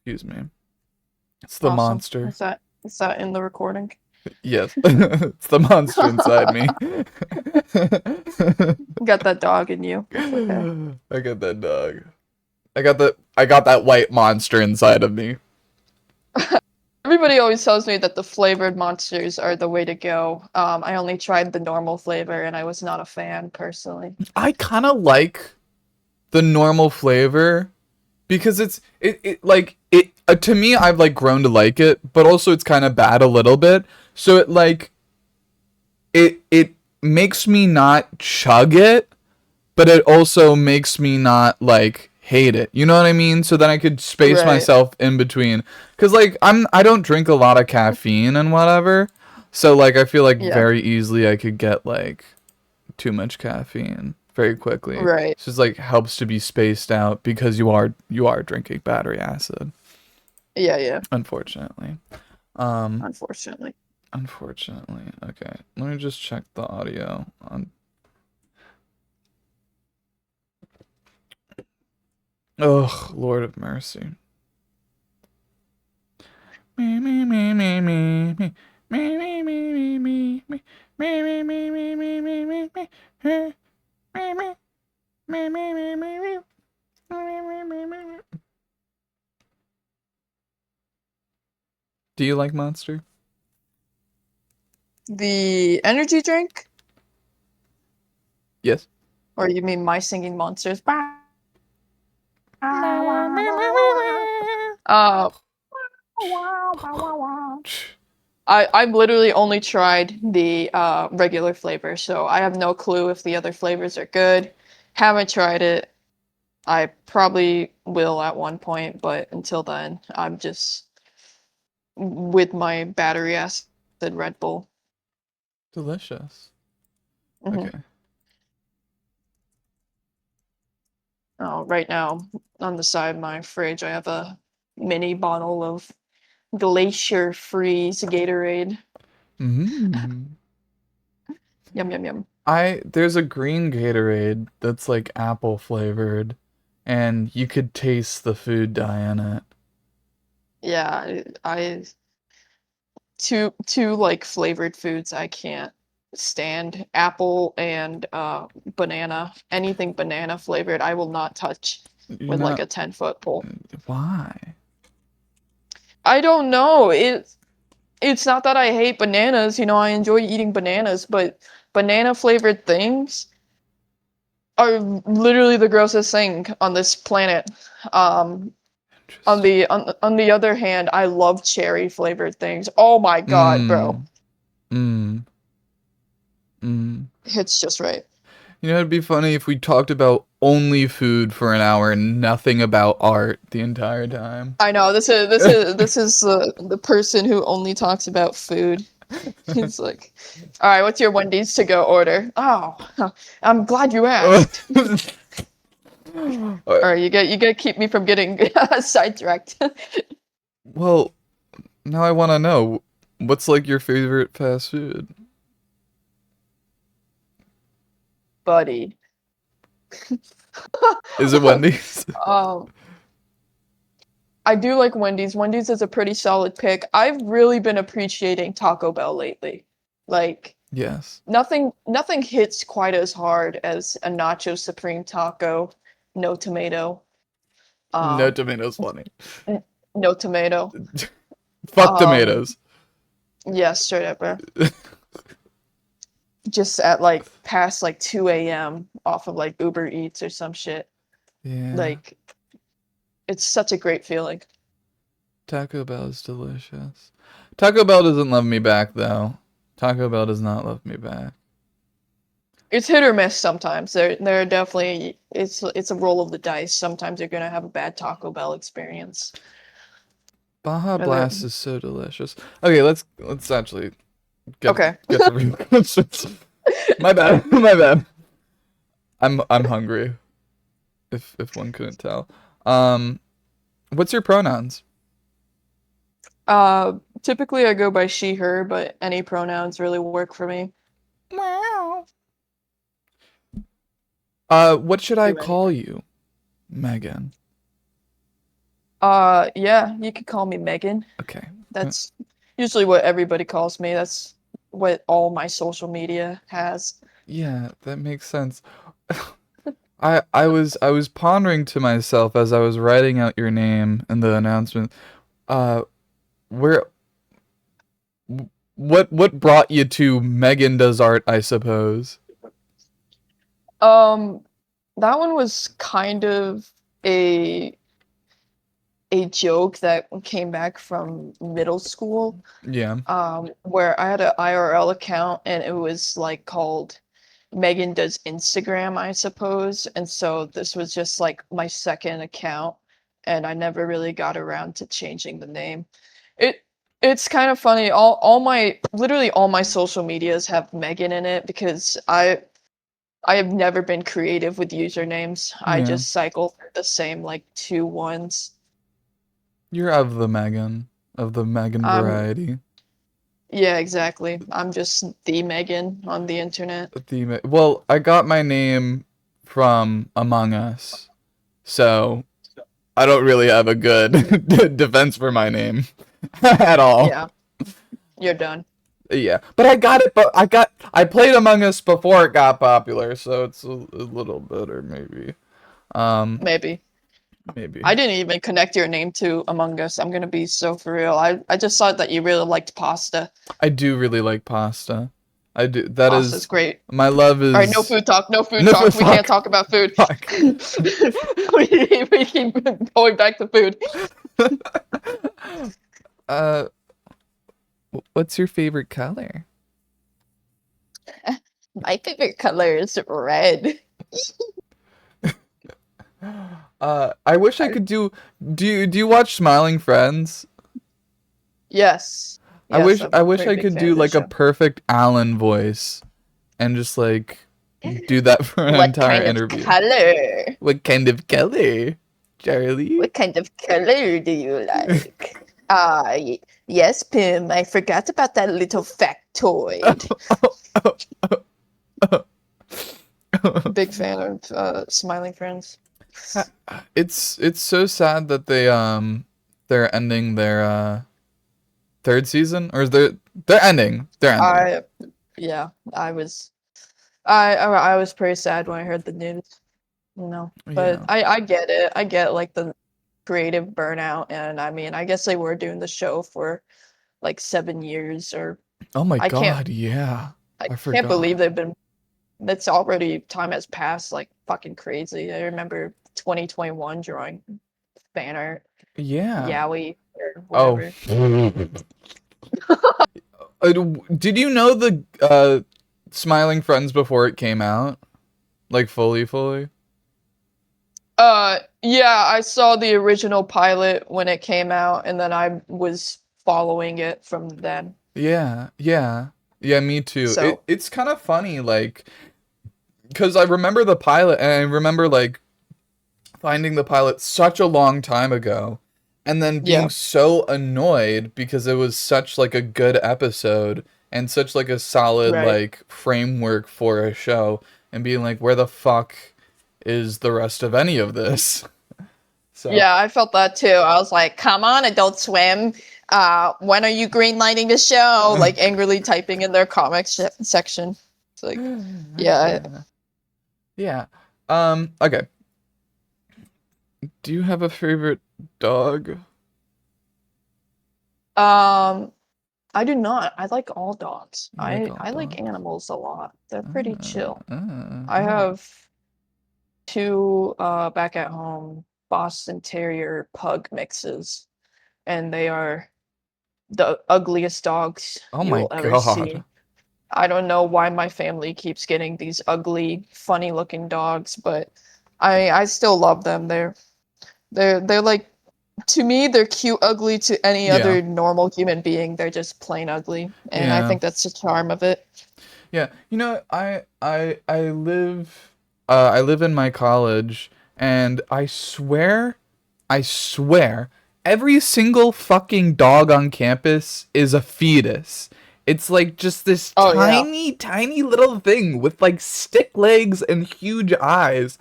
Excuse me. It's the Awesome. monster. Is that in the recording? Yes, it's the monster inside me. You got that dog in you. It's okay. I got that dog. I got that white monster inside of me. Everybody always tells me that the flavored monsters are the way to go. I only tried the normal flavor and I was not a fan personally. I kind of like the normal flavor because it like it to me I've like grown to like it, but also it's kind of bad a little bit. So it makes me not chug it, but it also makes me not like hate it. You know what I mean? So then I could space Right. myself in between. Cause like I don't drink a lot of caffeine and whatever. So like I feel like Yeah. very easily I could get like too much caffeine very quickly. Right. So it's like helps to be spaced out because you are drinking battery acid. Yeah, yeah. Unfortunately. Um Unfortunately. unfortunately. Okay. Let me just check the audio on. Oh, Lord of mercy. Me me me me me me me me me me me me me me me me me me me me Do you like Monster? The energy drink? Yes. Or you mean my singing monsters? Uh, I've literally only tried the regular flavor, so I have no clue if the other flavors are good. Haven't tried it. I probably will at one point, but until then, I'm just with my battery acid Red Bull. Delicious. Hmm. Okay. Oh, right now on the side of my fridge, I have a mini bottle of Glacier Freeze Gatorade. Mm. Yum yum yum. There's a green Gatorade that's like apple flavored, and you could taste the food dye in it. Yeah, I two like flavored foods I can't stand. Apple and banana. Anything banana flavored, I will not touch You're with like not. a 10-foot pole. Why? I don't know. It's not that I hate bananas, I enjoy eating bananas, but banana flavored things are literally the grossest thing on this planet. Um, on Interesting. the other hand, I love cherry flavored things. Oh my God, bro. Mm. Mm. Mm. It's just right. It'd be funny if we talked about only food for an hour and nothing about art the entire time. I know this is the person who only talks about food. He's like, all right, what's your Wendy's to go order? Oh, I'm glad you asked. All right, you gotta keep me from getting sidetracked. Well, now I want to know what's like your favorite fast food? Buddy. Is it Wendy's? um, I do like Wendy's. Wendy's is a pretty solid pick. I've really been appreciating Taco Bell lately. Like Yes. nothing hits quite as hard as a Nacho Supreme taco, no tomato. No Um, tomatoes funny. n- no tomato. Fuck Um, tomatoes. yeah, straight up, bro. Just at like past like 2 a.m. off of like Uber Eats or some shit. Yeah. Like it's such a great feeling. Taco Bell is delicious. Taco Bell doesn't love me back though. Taco Bell does not love me back. It's hit or miss sometimes. There are definitely it's a roll of the dice. Sometimes you're gonna have a bad Taco Bell experience. Baja And there- Blast is so delicious. Okay, let's actually get Okay. get the real questions. My bad. My bad. I'm hungry. If one couldn't tell. Um, what's your pronouns? Uh Typically I go by she, her, but any pronouns really work for me. Wow. What should I Do call anything. you, Megan? Yeah, you could call me Megan. Okay. That's usually what everybody calls me. That's what all my social media has. Yeah, that makes sense. I was pondering to myself as I was writing out your name and the announcement. Uh, where what brought you to Megan Does Art, I suppose? Um, that one was kind of a a joke that came back from middle school. Yeah. Where I had an IRL account and it was like called Megan Does Instagram, I suppose. And so this was just like my second account, and I never really got around to changing the name. It it's kind of funny. All my literally all my social medias have Megan in it because I have never been creative with usernames. I Yeah. just cycle through the same like two ones. You're of the Megan Um, variety. yeah, exactly. I'm just the Megan on the internet. Well, I got my name from Among Us, so I don't really have a good defense for my name at all. Yeah, you're done. Yeah, but I got it. But I played Among Us before it got popular, so it's a little better maybe. Um, Maybe. maybe I didn't even connect your name to Among Us. I'm gonna be so for real. I just thought that you really liked pasta. I do really like pasta. I do. That Pasta's is great. my love All right, no is food talk. No food no talk. We can't fuck talk about food. fuck. We keep going back to food. uh, what's your favorite color? My favorite color is red. I wish I I, could do. Do you watch Smiling Friends? yes, I yes, wish I'm I a wish very I big could fan do of the like a show. perfect Alan voice and just like do that for an What entire kind of interview. color? What kind of color, Charlie? What kind of color do you like? Yes, Pim. I forgot about that little factoid. Big fan of Smiling Friends. It's so sad that they're ending their third season, or is they're ending. They're ending. I yeah, I was pretty sad when I heard the news, But Yeah. I get it. I get like the creative burnout, and I mean, I guess they were doing the show for like 7 years, or Oh my I can't God, yeah. I I can't believe forgot. they've been. That's already time has passed like fucking crazy. I remember 2021 drawing fan art, Yeah. Yowie or Oh. whatever. Did you know the Smiling Friends before it came out? Like fully? Yeah, I saw the original pilot when it came out, and then I was following it from then. Yeah, yeah. Yeah, me too. So, It's kind of funny, like, because I remember the pilot, and I remember, like, finding the pilot such a long time ago, and then being yeah, so annoyed because it was such, like, a good episode, and such, like, a solid, right. like, framework for a show, and being like, where the fuck is the rest of any of this? So, Yeah, I felt that too. I was like, "Come on, Adult Swim. When are you greenlighting the show?" Like angrily typing in their comics section. It's like, yeah. yeah. Yeah. Okay. Do you have a favorite dog? Um, I do not. I like all dogs. You like I all I like dogs? animals a lot. They're pretty Uh, chill. uh, I uh. have two back at home Boston Terrier pug mixes, and they are the ugliest dogs Oh you my will ever God. see. I don't know why my family keeps getting these ugly, funny looking dogs, but I still love them. They're like, to me they're cute ugly, to any Yeah. other normal human being they're just plain ugly, and I Yeah. think that's the charm of it. Yeah. I live in my college, and I swear every single fucking dog on campus is a fetus. It's like just this Oh yeah. tiny, tiny little thing with like stick legs and huge eyes.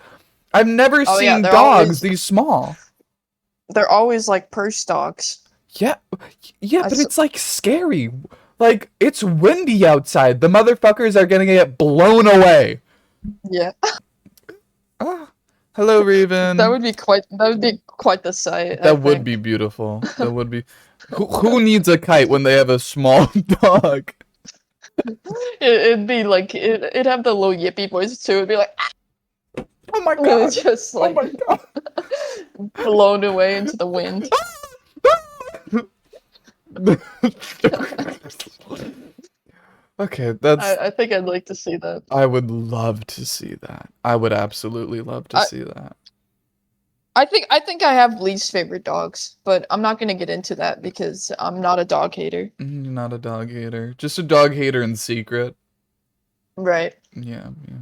I've never Oh yeah, seen dogs these small. they're always like purse dogs. Yeah, yeah, I but s- it's like scary. Like it's windy outside. The motherfuckers are gonna get blown away. yeah. Ah, hello, Raven. That would be quite the sight, I That would be think. beautiful. That would be. Who needs a kite when they have a small dog? It'd be like it'd have the little yippy voice too. It'd be like Oh my god! it's just Oh like my god! blown away into the wind. Okay, that's. I think I'd like to see that. I would love to see that. I would absolutely love to I see that. I think I have least favorite dogs, but I'm not gonna get into that because I'm not a dog hater. You're not a dog hater. Just a dog hater in secret. Right. Yeah, yeah.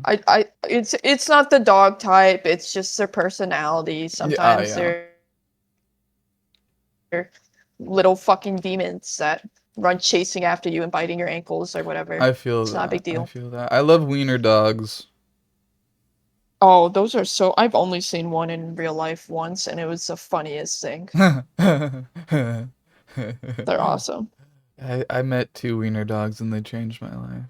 It's not the dog type, it's just their personality. Yeah, ah, Sometimes yeah. they're little fucking demons that run chasing after you and biting your ankles or whatever. I feel It's not a that. big I deal. feel that. I love wiener dogs. Oh, those are so I've only seen one in real life once and it was the funniest thing. They're awesome. I met two wiener dogs and they changed my life.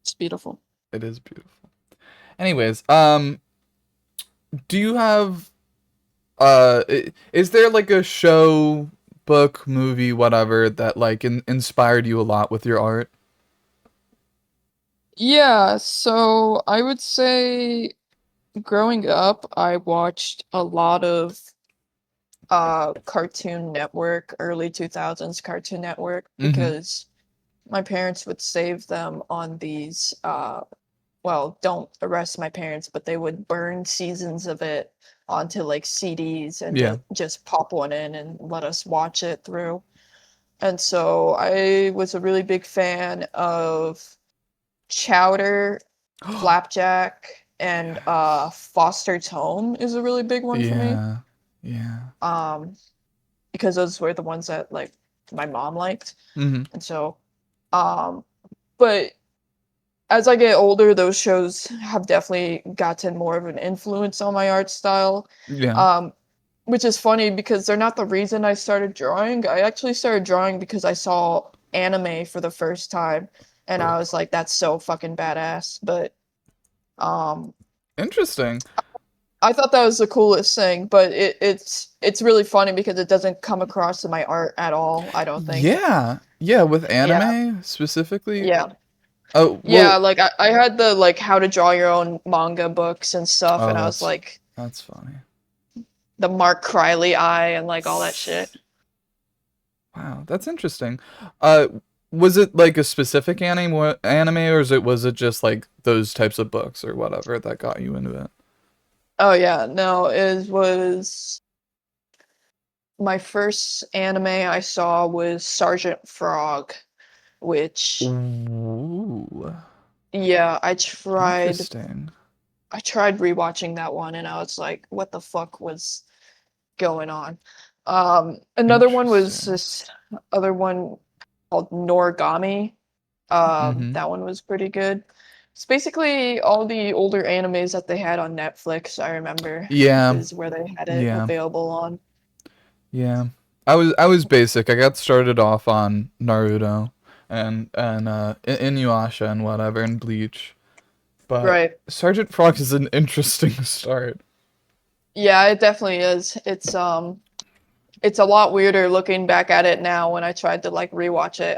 It's beautiful. It is beautiful. Anyways, do you have is there like a show, book, movie, whatever that like inspired you a lot with your art? Yeah, so I would say growing up, I watched a lot of Cartoon Network, early 2000s Cartoon Network, Mm-hmm. because my parents would save them on these well, don't arrest my parents, but they would burn seasons of it onto like CDs and Yeah. just pop one in and let us watch it through. And so I was a really big fan of Chowder, Flapjack, and Yes. Foster's Home is a really big one for me. Yeah. Yeah. Um, because those were the ones that like my mom liked. Mm-hmm. And so um but as I get older, those shows have definitely gotten more of an influence on my art style. Yeah. Um, which is funny because they're not the reason I started drawing. I actually started drawing because I saw anime for the first time and I was like, that's so fucking badass. But um Interesting. I thought that was the coolest thing, but it's really funny because it doesn't come across in my art at all, I don't think. Yeah. Yeah, with Yeah, anime specifically. yeah. Oh, Yeah, well, like I had the like how to draw your own manga books and stuff, and oh, I was like that's funny. the Mark Criley eye and like all that shit. Wow, that's interesting. Uh, was it like a specific anime, or was it just like those types of books or whatever that got you into it? Oh yeah, no, it was my first anime I saw was Sergeant Frog, which Ooh, yeah, interesting. I tried rewatching that one and I was like, what the fuck was going on? Another one was Interesting. this other one called Noragami. Mm-hmm. That one was pretty good. It's basically all the older animes that they had on Netflix, I remember, Yeah, is where they had it yeah, available on. yeah. I was basic. I got started off on Naruto and Inuyasha and whatever and Bleach. But Right. Sergeant Frog is an interesting start. Yeah, it definitely is. It's a lot weirder looking back at it now when I tried to like rewatch it.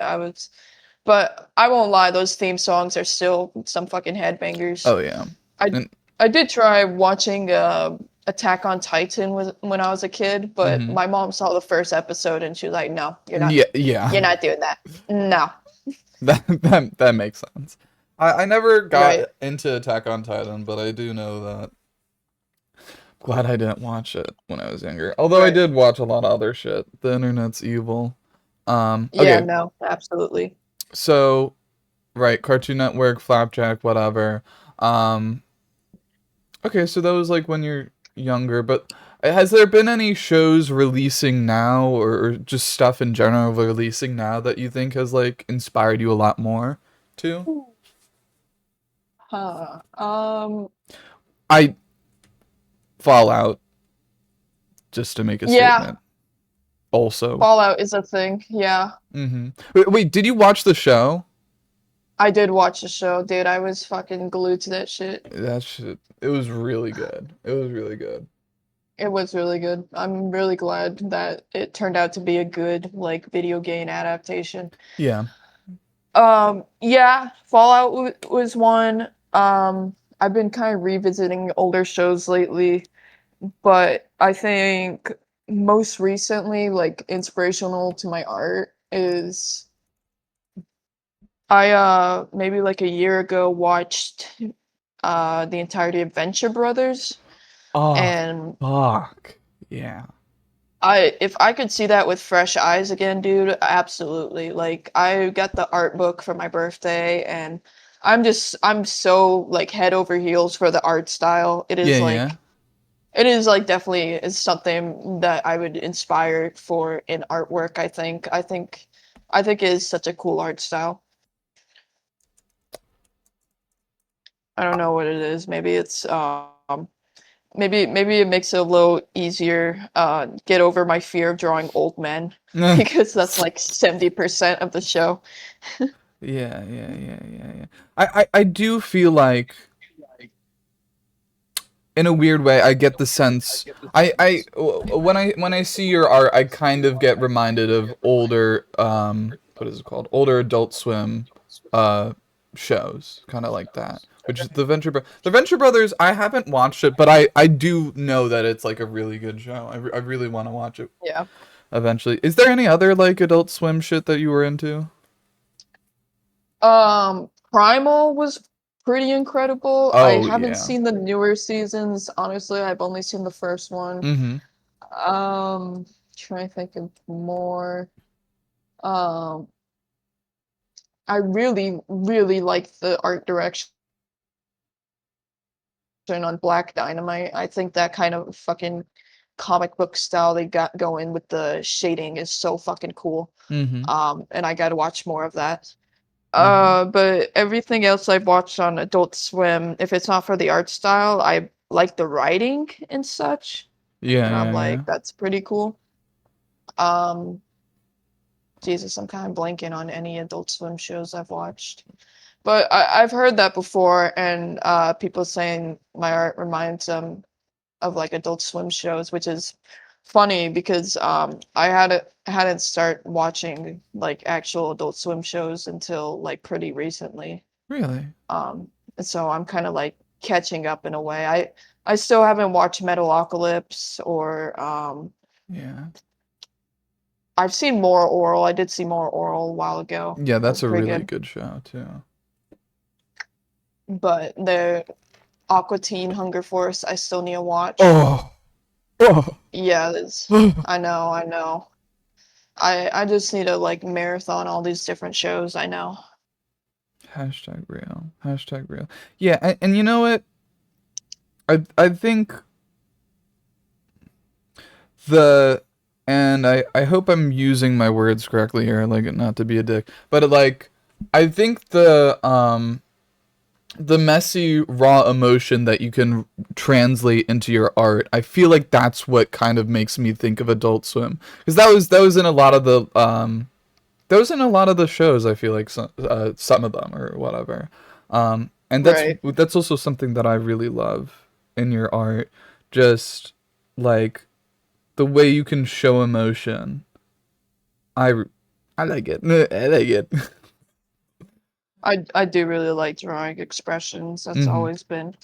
But I won't lie, those theme songs are still some fucking headbangers. Oh yeah. I And I did try watching Attack on Titan when I was a kid, but mm-hmm. my mom saw the first episode and she was like, "No, Yeah, yeah. you're not doing that. No." That makes sense. I never Right. got into Attack on Titan, but I do know that. Glad I didn't watch it when I was younger. Although I Right. did watch a lot of other shit. The internet's evil. Yeah, Okay, no, absolutely. so right, Cartoon Network, Flapjack, whatever. Um, okay, so that was like when you're younger, but Has there been any shows releasing now, or just stuff in general releasing now that you think has like inspired you a lot more too? Huh. I Fallout, just to make a Yeah, statement. Also, Fallout is a thing. Yeah. wait, did you watch the show? I did watch the show, dude. I was fucking glued to that shit. That shit, it was really good. It was really good. It was really good. I'm really glad that it turned out to be a good like video game adaptation. Yeah. Yeah, Fallout was one. I've been kind of revisiting older shows lately, but I think most recently, like inspirational to my art is I maybe like a year ago watched the entirety of Venture Brothers, Oh, and fuck. Yeah. I if I could see that with fresh eyes again, dude, absolutely. Like I got the art book for my birthday and I'm so like head over heels for the art style. Yeah, yeah. It is like definitely is something that I would inspire for in artwork, I think. I think it is such a cool art style. I don't know what it is. Maybe it's maybe it makes it a little easier get over my fear of drawing old men yeah, because that's like 70% of the show. yeah, yeah, yeah. I do feel like in a weird way, I get the sense. When I see your art, I kind of get reminded of older what is it called? Older Adult Swim uh shows, kind of like that. Which is the Venture Brothers. I haven't watched it, but I do know that it's like a really good show. I really want to watch it Yeah. eventually. Is there any other like Adult Swim shit that you were into? Primal was pretty incredible. I Oh haven't yeah. seen the newer seasons. Honestly, I've only seen the first one. Mm-hmm. Trying to think of more. Um, I really, really like the art direction on Black Dynamite. I think that kind of fucking comic book style they got going with the shading is so fucking cool. Mm-hmm. And I gotta watch more of that. Mm-hmm. But everything else I've watched on Adult Swim, if it's not for the art style, I like the writing and such. Yeah, And I'm yeah, yeah. like, that's pretty cool. Um, Jesus, I'm kind of blanking on any Adult Swim shows I've watched. But I've heard that before, and people saying my art reminds them of like Adult Swim shows, which is funny because hadn't start watching like actual Adult Swim shows until like pretty recently. Really? And so I'm kind of like catching up in a way. I still haven't watched Metalocalypse or Yeah. I've seen more oral. I did see more oral a while ago. Yeah, That that's was a pretty really good. good show too. But the Aqua Teen Hunger Force, I still need to watch. Oh. Oh. Yeah, it's, I know. I just need to like marathon all these different shows. I know. Hashtag real. Hashtag real. Yeah, and you know what? I think the and I hope I'm using my words correctly here, like not to be a dick, but like I think the messy raw emotion that you can translate into your art, I feel like that's what kind of makes me think of Adult Swim, because that was in a lot of the that was in a lot of the shows. I feel like some of them or whatever, and Right. that's also something that I really love in your art, just like the way you can show emotion. I I like it. I like it. I do really like drawing expressions. That's Mhm. always been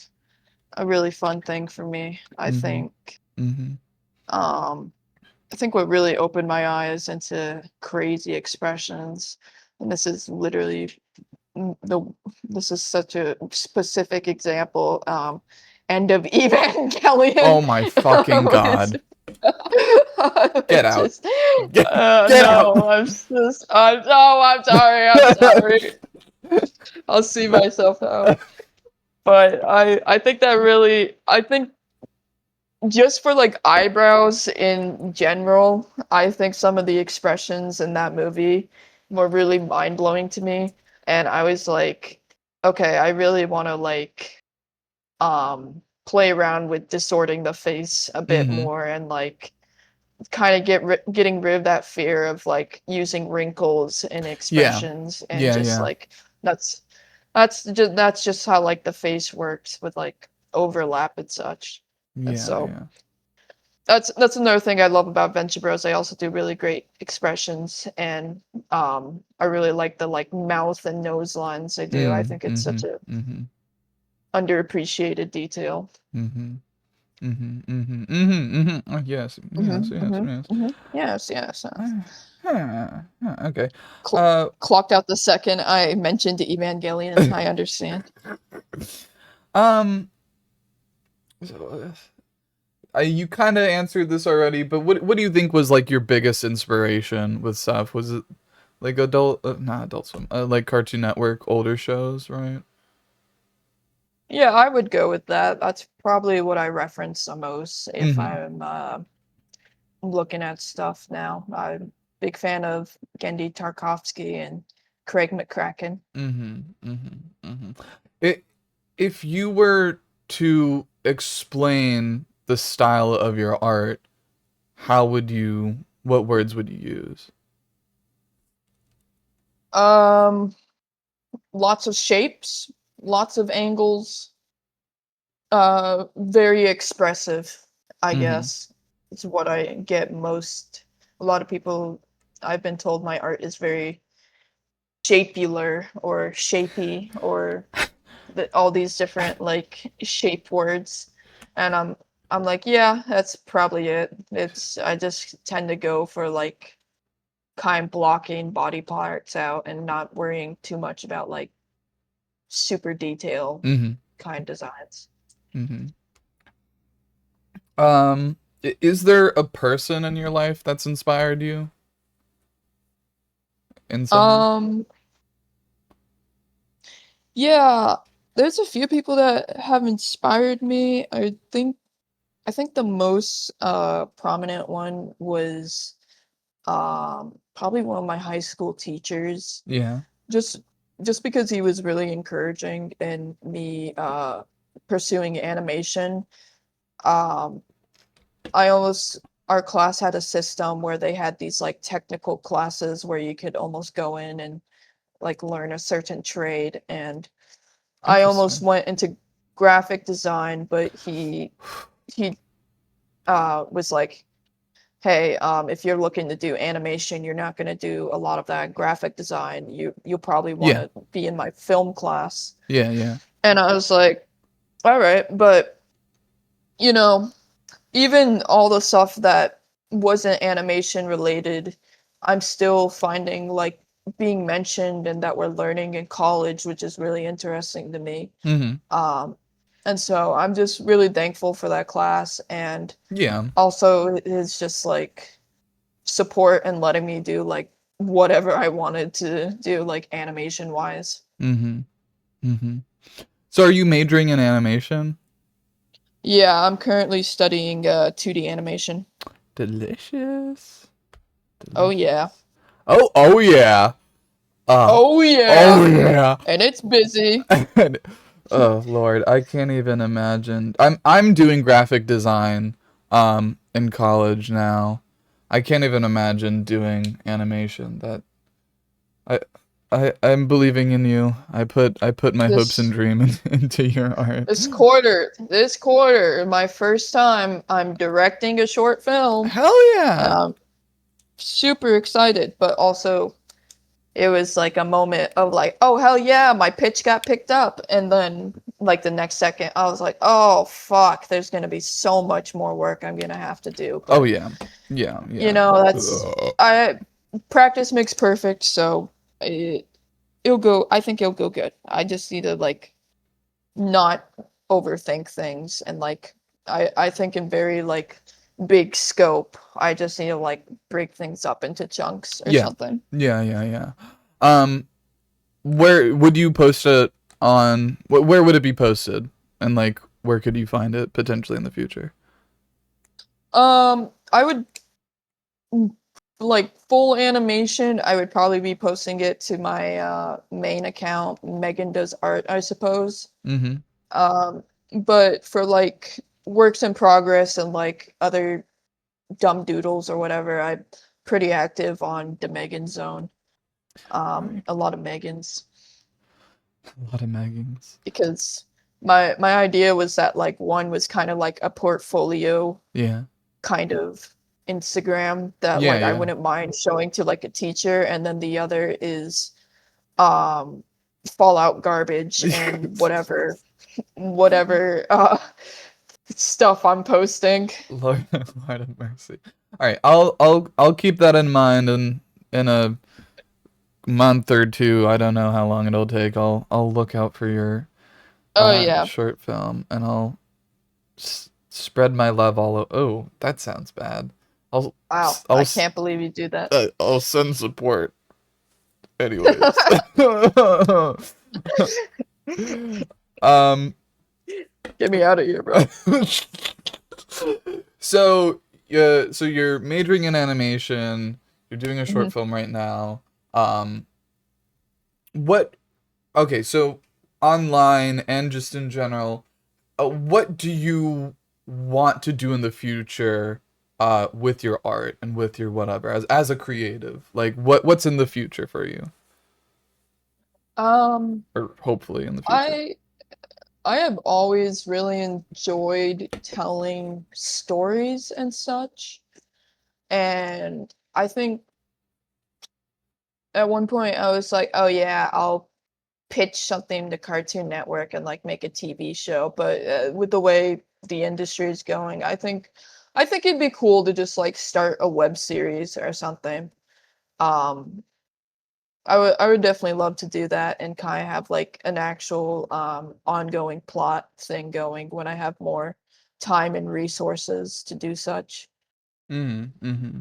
a really fun thing for me. Mhm. Mhm. Um I think what really opened my eyes into crazy expressions, and this is literally the this is such a specific example. End of Evangelion. Oh my fucking It's god. Get it's out. just Get out. no, I'm sorry, I'm sorry. I'll see myself out. But I think that really I think just for like eyebrows in general, I think some of the expressions in that movie were really mind blowing to me. And I was like, okay, I really want to like play around with distorting the face a bit Mm-hmm. more and like kind of getting rid of that fear of like using wrinkles in Yeah. expressions and Yeah, just yeah. like that's that's just how like the face works with like overlap and such. And Yeah, so yeah. that's another thing I love about Venture Bros. They also do really great expressions, and I really like the like mouth and nose lines they do. I Mm, think it's mm-hmm. such a Mm-hmm. underappreciated detail. Mm-hmm. Mm-hmm. Mm-hmm. Mm-hmm. Mm-hmm. Oh, yes. Yes, yes, yes. Yes, yes. Huh, huh, okay. Cl- Uh Clocked out the second I mentioned Evangelion. I understand. um so, you kind of answered this already, but what do you think was like your biggest inspiration with stuff? Was it like adult, not Adult Swim, like Cartoon Network, older shows, right? Yeah, I would go with that. That's probably what I reference the most if Mm-hmm. I'm looking at stuff now. I'm a big fan of Gendy Tarkovsky and Craig McCracken. Mm-hmm. Mm-hmm. Mm-hmm. It, if you were to explain the style of your art, how would you? What words would you use? Um, Lots of shapes, lots of angles, very expressive, I Mm-hmm. guess. It's what I get most. A lot of people, I've been told my art is very shapular or shapy or all these different like shape words. And I'm like, yeah, that's probably it. It's I just tend to go for like kind blocking body parts out and not worrying too much about like super detail Mm-hmm. kind designs. Mm-hmm. Is there a person in your life that's inspired you in some way? Um, yeah, there's a few people that have inspired me. I think the most prominent one was probably one of my high school teachers. Yeah. Just just because he was really encouraging in me pursuing animation. Um, I almost Our class had a system where they had these like technical classes where you could almost go in and like learn a certain trade, and I almost Interesting. went into graphic design, but he was like, hey, if you're looking to do animation, you're not going to do a lot of that graphic design. You'll probably want Yeah. to be in my film class. Yeah. Yeah. And I was like, all right, but you know, even all the stuff that wasn't animation related, I'm still finding like being mentioned and that we're learning in college, which is really interesting to me. Mm-hmm. Um, and so I'm just really thankful for that class, and Yeah. also his just like support and letting me do like whatever I wanted to do, like animation wise. Mm-hmm. Mm-hmm. So are you majoring in animation? Yeah, I'm currently studying 2D animation. Delicious. Oh yeah. Delicious. Oh, oh yeah. Uh, Oh oh yeah. yeah. And it's busy. Oh Lord, I can't even imagine. I'm doing graphic design in college now. I can't even imagine doing animation. That I I'm believing in you. I put my hopes and This dreams into your art. this quarter, my first time I'm directing a short film, Hell and yeah. I'm super excited, but also it was like a moment of like, oh hell yeah, my pitch got picked up, and then like the next second I was like, oh fuck, there's gonna be so much more work I'm gonna have to do. Oh But yeah. Yeah, you yeah. know, that's Ugh. I practice makes perfect, so it'll go. I think it'll go good. I just need to like not overthink things, and like I think in very like big scope. I just need to like break things up into chunks or Yeah. something. Yeah, yeah, yeah. Um where would you post it on where would it be posted? And like where could you find it potentially in the future? I would like full animation. I would probably be posting it to my main account, Megan Does Art, I suppose. Mm-hmm. Um, but for like works in progress and like other dumb doodles or whatever, I'm pretty active on the Megan Zone. All right. A lot of Megans A lot of Meggings. because my idea was that like one was kind of like a portfolio Yeah. kind of Instagram that Yeah, like I yeah. wouldn't mind showing to like a teacher, and then the other is um Fallout garbage and whatever stuff I'm posting. Lord, Lord of mercy. All right, I'll keep that in mind, and in a month or two, I don't know how long it'll take. I'll look out for your Oh yeah. short film, and I'll spread my love all. Oh, that sounds bad. I'll Wow, I'll I can't believe you do that. I'll send support. Anyways, um, Get me out of here, bro. so yeah, so you're majoring in animation. You're doing a Mhm. short film right now. Um, what? Okay, so online and just in general, what do you want to do in the future, with your art and with your whatever as a creative? Like, what's in the future for you, Um, or hopefully in the future? I I have always really enjoyed telling stories and such, and I think at one point I was like, "Oh yeah, I'll pitch something to Cartoon Network and like make a TV show." But with the way the industry is going, I think it'd be cool to just like start a web series or something. Um, I would definitely love to do that and kind of have like an actual ongoing plot thing going when I have more time and resources to do such. Mm-hmm.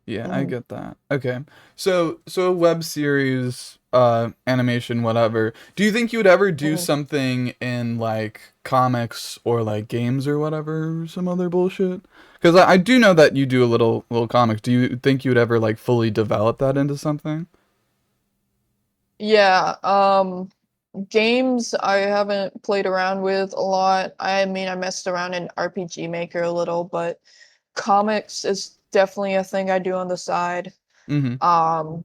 Yeah, I Mhm, get that. Okay. So a web series, animation, whatever. Do you think you would ever do mhm. something in like comics or like games or whatever, or some other bullshit? Because I do know that you do a little comics. Do you think you would ever like fully develop that into something? Yeah, games I haven't played around with a lot. I mean, I messed around in RPG Maker a little, but comics is definitely a thing I do on the side. Mm-hmm. Um,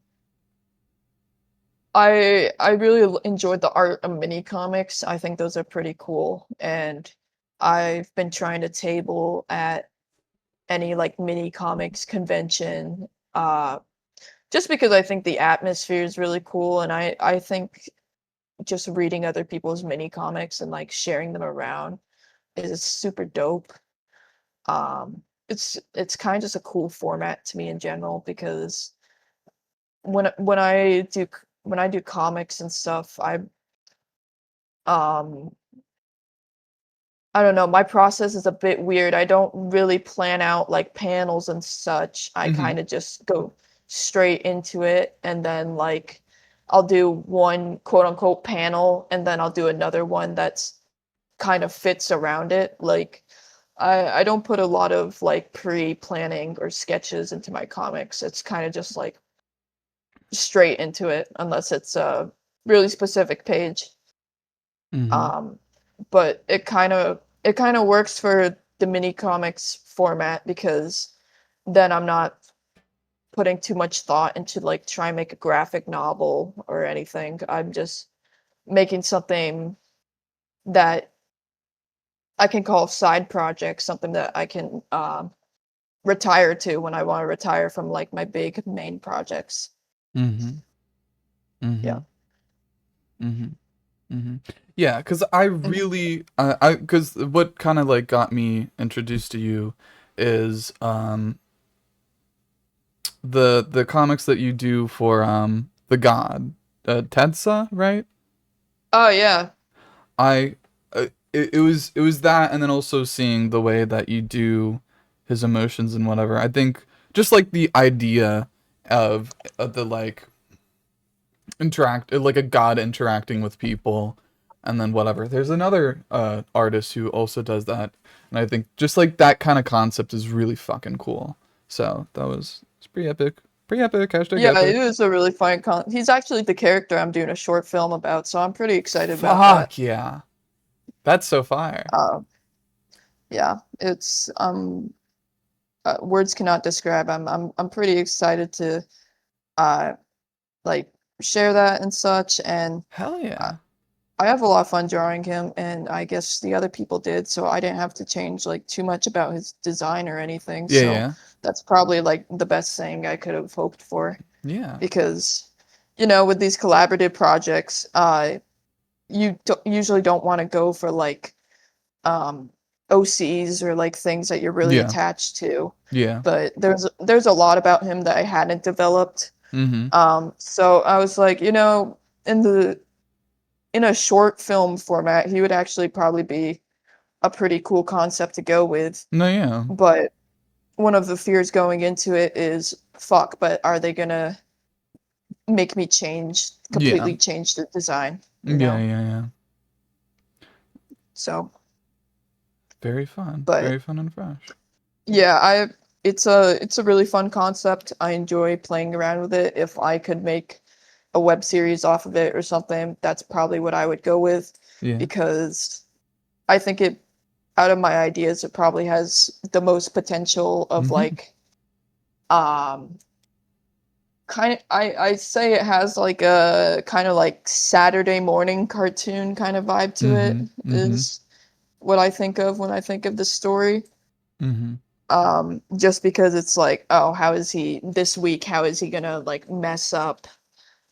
I really enjoyed the art of mini comics. I think those are pretty cool, and I've been trying to table at any like mini comics convention, just because I think the atmosphere is really cool, and I think just reading other people's mini comics and like sharing them around is super dope. It's kind of just a cool format to me in general because when I do when I do comics and stuff, um I don't know, my process is a bit weird. I don't really plan out like panels and such. I Mm-hmm. kind of just go straight into it, and then like I'll do one quote unquote panel and then I'll do another one that's kind of fits around it. Like I don't put a lot of like pre-planning or sketches into my comics. It's kind of just like straight into it unless it's a really specific page. Mm-hmm. Um, but it kind of works for the mini comics format because then I'm not putting too much thought into like trying to make a graphic novel or anything. I'm just making something that I can call side project, something that I can retire to when I want to retire from like my big main projects. Mm-hmm. Mm-hmm. Yeah. Mm-hmm. Mm-hmm. Yeah, because I Mhm. really, because what kind of like got me introduced to you is the comics that you do for the god, Tedsa, right? Oh yeah. I it was that, and then also seeing the way that you do his emotions and whatever. I think just like the idea of the like interact like a god interacting with people. and then whatever. There's another artist who also does that, and I think just like that kind of concept is really fucking cool. So that was it's pretty epic. Pretty epic. Hashtag Yeah, it epic. was a really fun he's actually the character I'm doing a short film about, so I'm pretty excited about that. Fuck yeah. That's so fire. Um, yeah, it's words cannot describe. I'm pretty excited to uh like share that and such, and Hell uh, yeah. I have a lot of fun drawing him, and I guess the other people did, so I didn't have to change like too much about his design or anything. Yeah, So yeah. that's probably like the best thing I could have hoped for, Yeah. because with these collaborative projects, you usually don't want to go for like um OCs or like things that you're really Yeah. attached to. Yeah. But there's a lot about him that I hadn't developed. Mm-hmm. So I was like, in the in a short film format, he would actually probably be a pretty cool concept to go with. No, yeah. But one of the fears going into it is, fuck, but are they gonna make me Yeah. completely change the design, Yeah, yeah, yeah. So, Very fun. but Very fun and fresh. yeah, it's a really fun concept. I enjoy playing around with it. If I could make a web series off of it or something, that's probably what I would go with, Yeah. because I think out of my ideas, it probably has the most potential of Mm-hmm. like um kind of I say it has like a kind of like Saturday morning cartoon kind of vibe to it, Mm-hmm. Mm-hmm. is what I think of when I think of the story. Mm-hmm. Just because it's like, oh, how is he this week, how is he gonna like mess up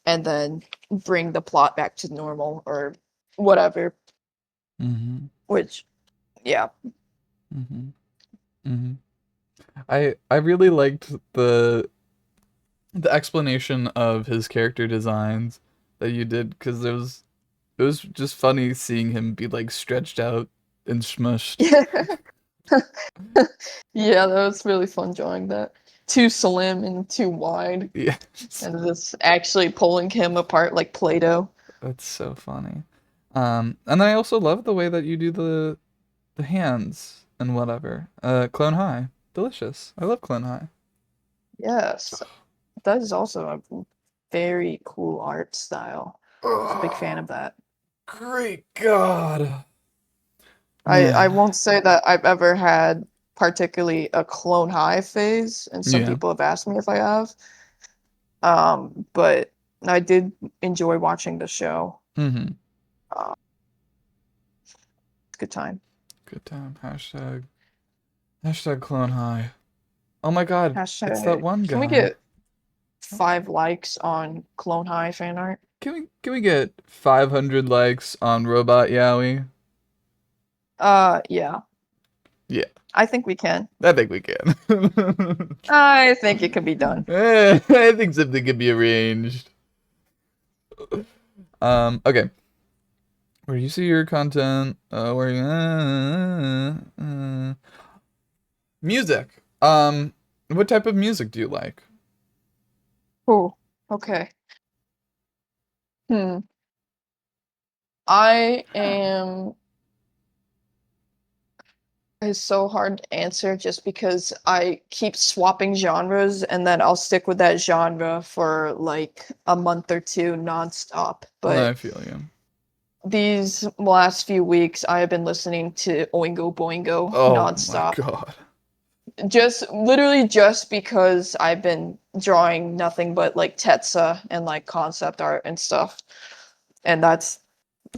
and then bring the plot back to normal or whatever. Mm-hmm. Which, yeah. Mm-hmm. Mm-hmm. I really liked the explanation of his character designs that you did because it was just funny seeing him be like stretched out and smushed. Yeah, that was really fun drawing that. Too slim and too wide, Yeah. and just actually pulling him apart like Play-Doh. That's so funny. And I also love the way that you do the hands and whatever. Clone High. Delicious. I love Clone High. Yes, that is also a very cool art style. I was a big fan Oh, of that. great God. I Man. won't say that I've ever had particularly a Clone High phase, and some Yeah. people have asked me if I have. But I did enjoy watching the show. Mm-hmm. Uh, Good time. Good time. Hashtag Clone High. Oh my God. It's that Hashtag. one Can we guy. get 5 likes on Clone High fan art? Can we get 500 likes on Robot Yowie? Yeah. Yeah, I think we can. I think we can. I think it can be done. I think something can be arranged. Okay. Where you see your content, where you music. What type of music do you like? Oh, okay. Hmm. I am It's so hard to answer just because I keep swapping genres, and then I'll stick with that genre for like a month or two nonstop. I But feel you. these last few weeks, I have been listening to Oingo Boingo Oh my nonstop. God. Just because I've been drawing nothing but like Tetsa and like concept art and stuff. And that's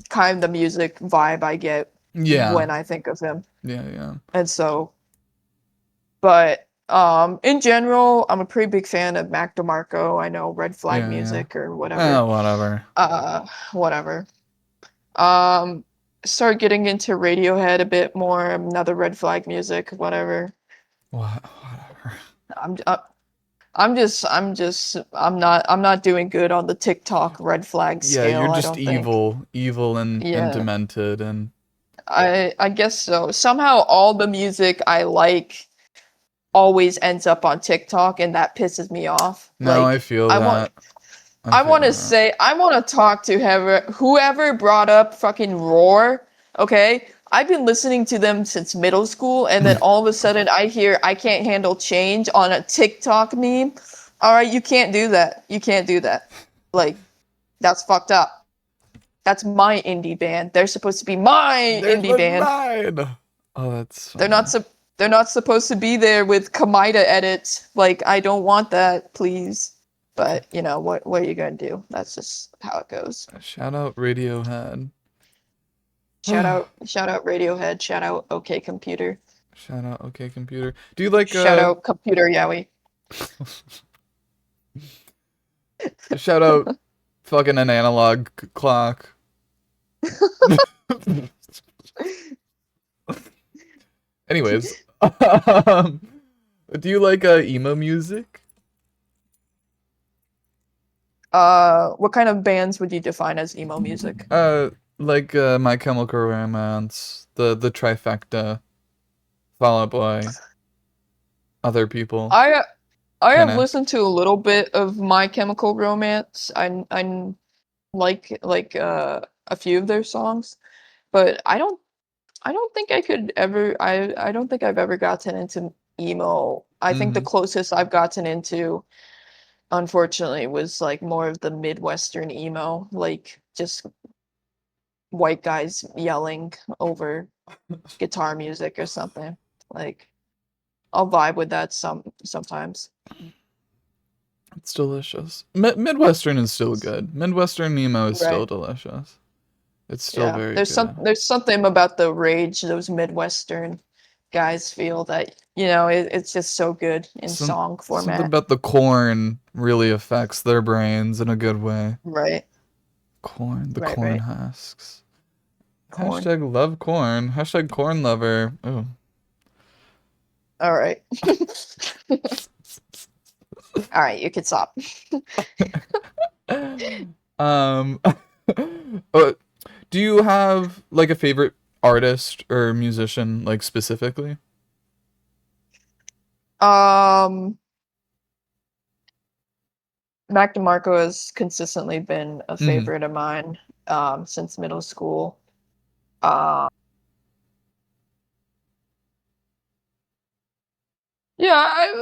kind of the music vibe I get Yeah. when I think of him. Yeah, yeah. And so, but in general, I'm a pretty big fan of Mac DeMarco. I know Red Flag Yeah, yeah. Music or whatever. Oh, whatever. Whatever. Um Started getting into Radiohead a bit more, another Red Flag Music, whatever. Whatever. I'm uh, I'm not doing good on the TikTok red flag Yeah, you're scale, I just don't think. evil and Yeah, demented and I guess so. Somehow all the music I like always ends up on TikTok, and that pisses me off. no, I Like feel I want that. I I feel want to that. say, I want to talk to whoever brought up fucking Roar. Okay, I've been listening to them since middle school, and then all of a sudden I hear "I Can't Handle Change" on a TikTok meme. All right, you can't do that. You can't do that. Like, that's fucked up. That's my indie band. They're supposed to be my There's indie my band. mine. Oh, that's They're not funny. sup they're not supposed to be there with Kamida edits. Like, I don't want that, please. But what are you gonna do? That's just how it goes. Shout out Radiohead. Shout out Radiohead. Shout out OK Computer. Shout out OK Computer. Do you like Shout out Computer Yowie. shout out fucking an analog clock. Anyways, do you like emo music? What kind of bands would you define as emo music? Uh, like My Chemical Romance, the trifecta, Fall Out Boy, other people, I I have Panic. listened to a little bit of My Chemical Romance. I like a few of their songs, but I don't think I could ever I don't think I've ever gotten into emo. I think the Mm-hmm. closest I've gotten into, unfortunately, was like more of the Midwestern emo, like just white guys yelling over guitar music or something. Like, I'll vibe with that sometimes. It's delicious. Midwestern is still good. Midwestern emo is still Right. delicious. It's still Yeah. very There's good. something about the rage those Midwestern guys feel that, it's just so good in song Something format. about the corn really affects their brains in a good way. Right. Corn, the Right, corn right. husks. Corn. Hashtag love corn. Hashtag corn lover. Oh. All right. All right, you can stop. um, uh, do you have like a favorite artist or musician, like specifically? Um, Mac DeMarco has consistently been a Mm. favorite of mine since middle school. Uh, yeah,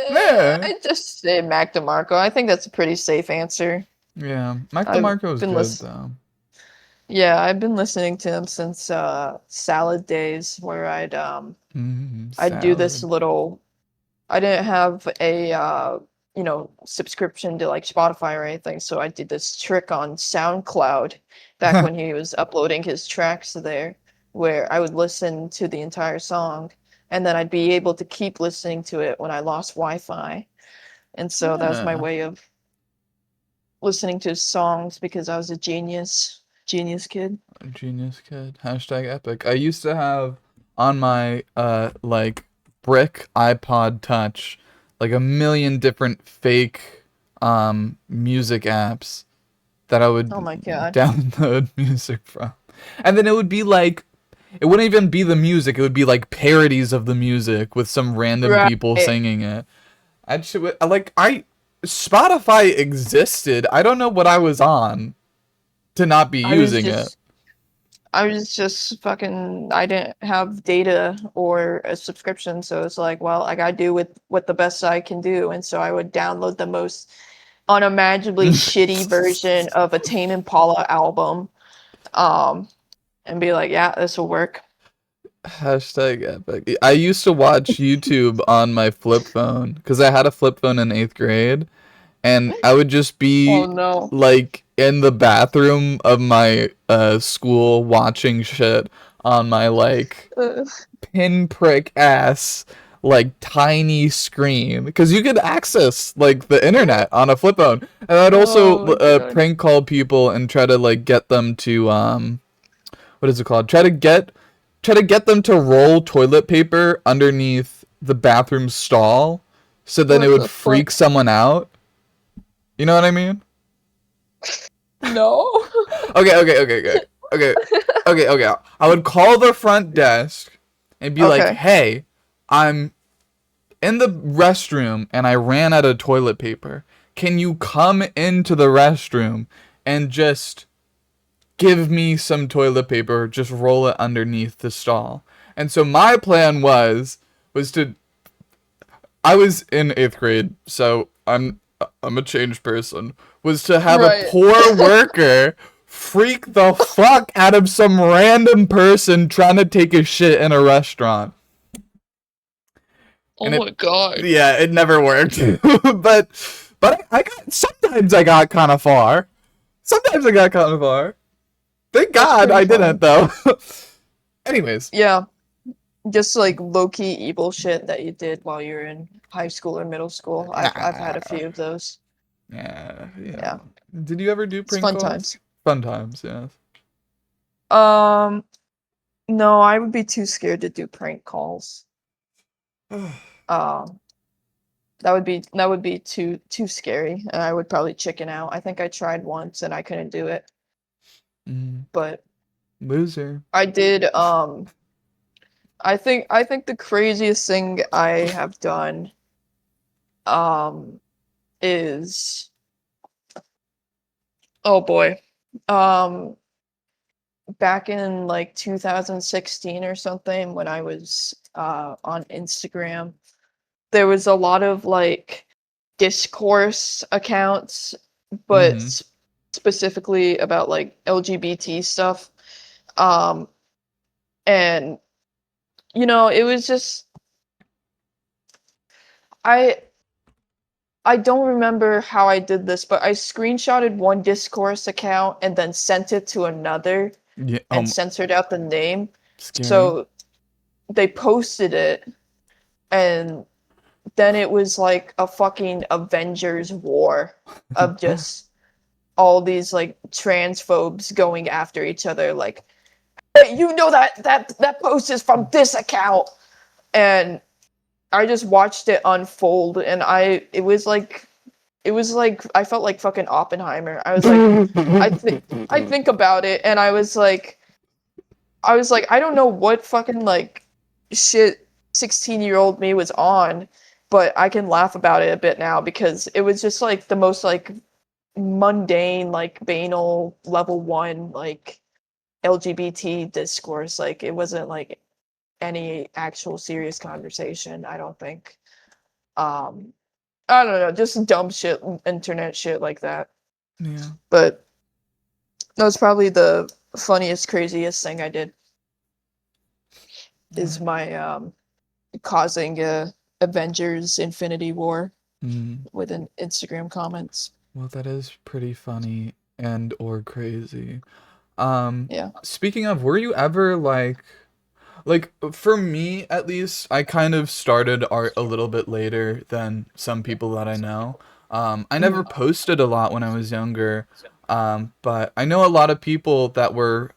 Yeah, I just say Mac DeMarco. I think that's a pretty safe answer. yeah. Mike I've DeMarco is been good listen though. Yeah, I've been listening to him since salad days where I'd do this Salad. little I didn't have a subscription to like Spotify or anything, so I did this trick on SoundCloud back when he was uploading his tracks there, where I would listen to the entire song, and then I'd be able to keep listening to it when I lost Wi-Fi. And so that was my Yeah. way of listening to songs because I was a genius kid. Genius kid. Hashtag epic. I used to have on my like brick iPod Touch like a million different fake music apps that I Oh would my God. download music from. And then it would be like it wouldn't even be the music, it would be like parodies of the music with some random Right. people singing it. I should like I Spotify existed. I don't know what I was on to not be I was using it. just I was just fucking I didn't have data or a subscription, so it's like, well, I gotta do with what the best I can do. And so I would download the most unimaginably shitty version of a Tame Impala album, um, and be like, yeah, this will work. Hashtag epic. I used to watch YouTube on my flip phone because I had a flip phone in eighth grade, and I would just Oh be no. like in the bathroom of my school watching shit on my like Uh, pinprick ass like tiny screen because you could access like the internet on a flip phone, and I'd also oh my God. prank call people and try to like get them to what is it called? Try to get them to roll toilet paper underneath the bathroom stall so then it What would the freak fuck? someone out. You know what I mean? No. Okay. Okay. I would call the front desk and be like, Okay. "Hey, I'm in the restroom and I ran out of toilet paper. can you come into the restroom and just give me some toilet paper, just roll it underneath the stall. And so my plan was to I was in 8th grade, so I'm a changed person. Was to have a Right. poor worker freak the fuck out of some random person trying to take a shit in a restaurant. Oh And it my god. yeah, it never worked. but I got sometimes I got kind of far. Sometimes I got kind of far. Thank That's God pretty I didn't funny. though. Anyways, Yeah, just like low key evil shit that you did while you were in high school or middle school. I've had a nah. few of those. Yeah, Yeah, Did you ever do it's prank fun calls? times. Fun times, yes. Um, no, I would be too scared to do prank calls. Um, that would be too scary, and I would probably chicken out. I think I tried once and I couldn't do it, Mm, but loser. I did. I think the craziest thing I have done um is, oh boy, um back in like 2016 or something when I was on Instagram, there was a lot of like discourse accounts, but Mm-hmm. specifically about like LGBT stuff. Um, and it was just I I don't remember how I did this, but I screenshotted one discourse account and then sent it to another Yeah. and censored out the name. Scary. So they posted it, and then it was like a fucking Avengers war of just all these like transphobes going after each other, like, hey, that post is from this account. And I just watched it unfold, and it was like I felt like fucking Oppenheimer. I was like, I think about it, and I was like, I don't know what fucking like shit 16-year-old me was on, but I can laugh about it a bit now because it was just like the most like mundane, like banal level one, like LGBT discourse. Like it wasn't like any actual serious conversation, I don't think. Um, I don't know, just dumb shit, internet shit like that. Yeah. But that was probably the funniest, craziest thing I did is my causing a Avengers Infinity War Mm. with an Instagram comments. Well, that is pretty funny and or crazy. Yeah. Speaking of, were you ever like for me at least, I kind of started art a little bit later than some people that I know. I never Mhm. posted a lot when I was younger. But I know a lot of people that were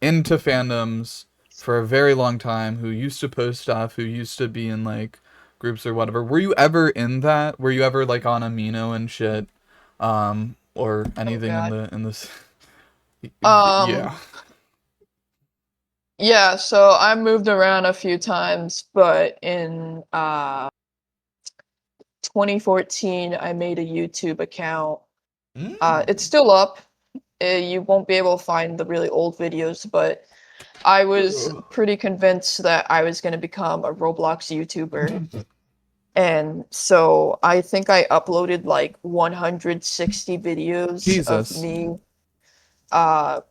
into fandoms for a very long time who used to post stuff, who used to be in like groups or whatever. Were you ever in that? Were you ever like on Amino and shit? Or Oh anything in God. the in this yeah. Um. Yeah. So I moved around a few times, but in 2014, I made a YouTube account. It's Mm. still up. You won't be able to find the really old videos, but I was pretty convinced that I was going to become a Roblox YouTuber. And so I think I uploaded like 160 videos of Jesus. me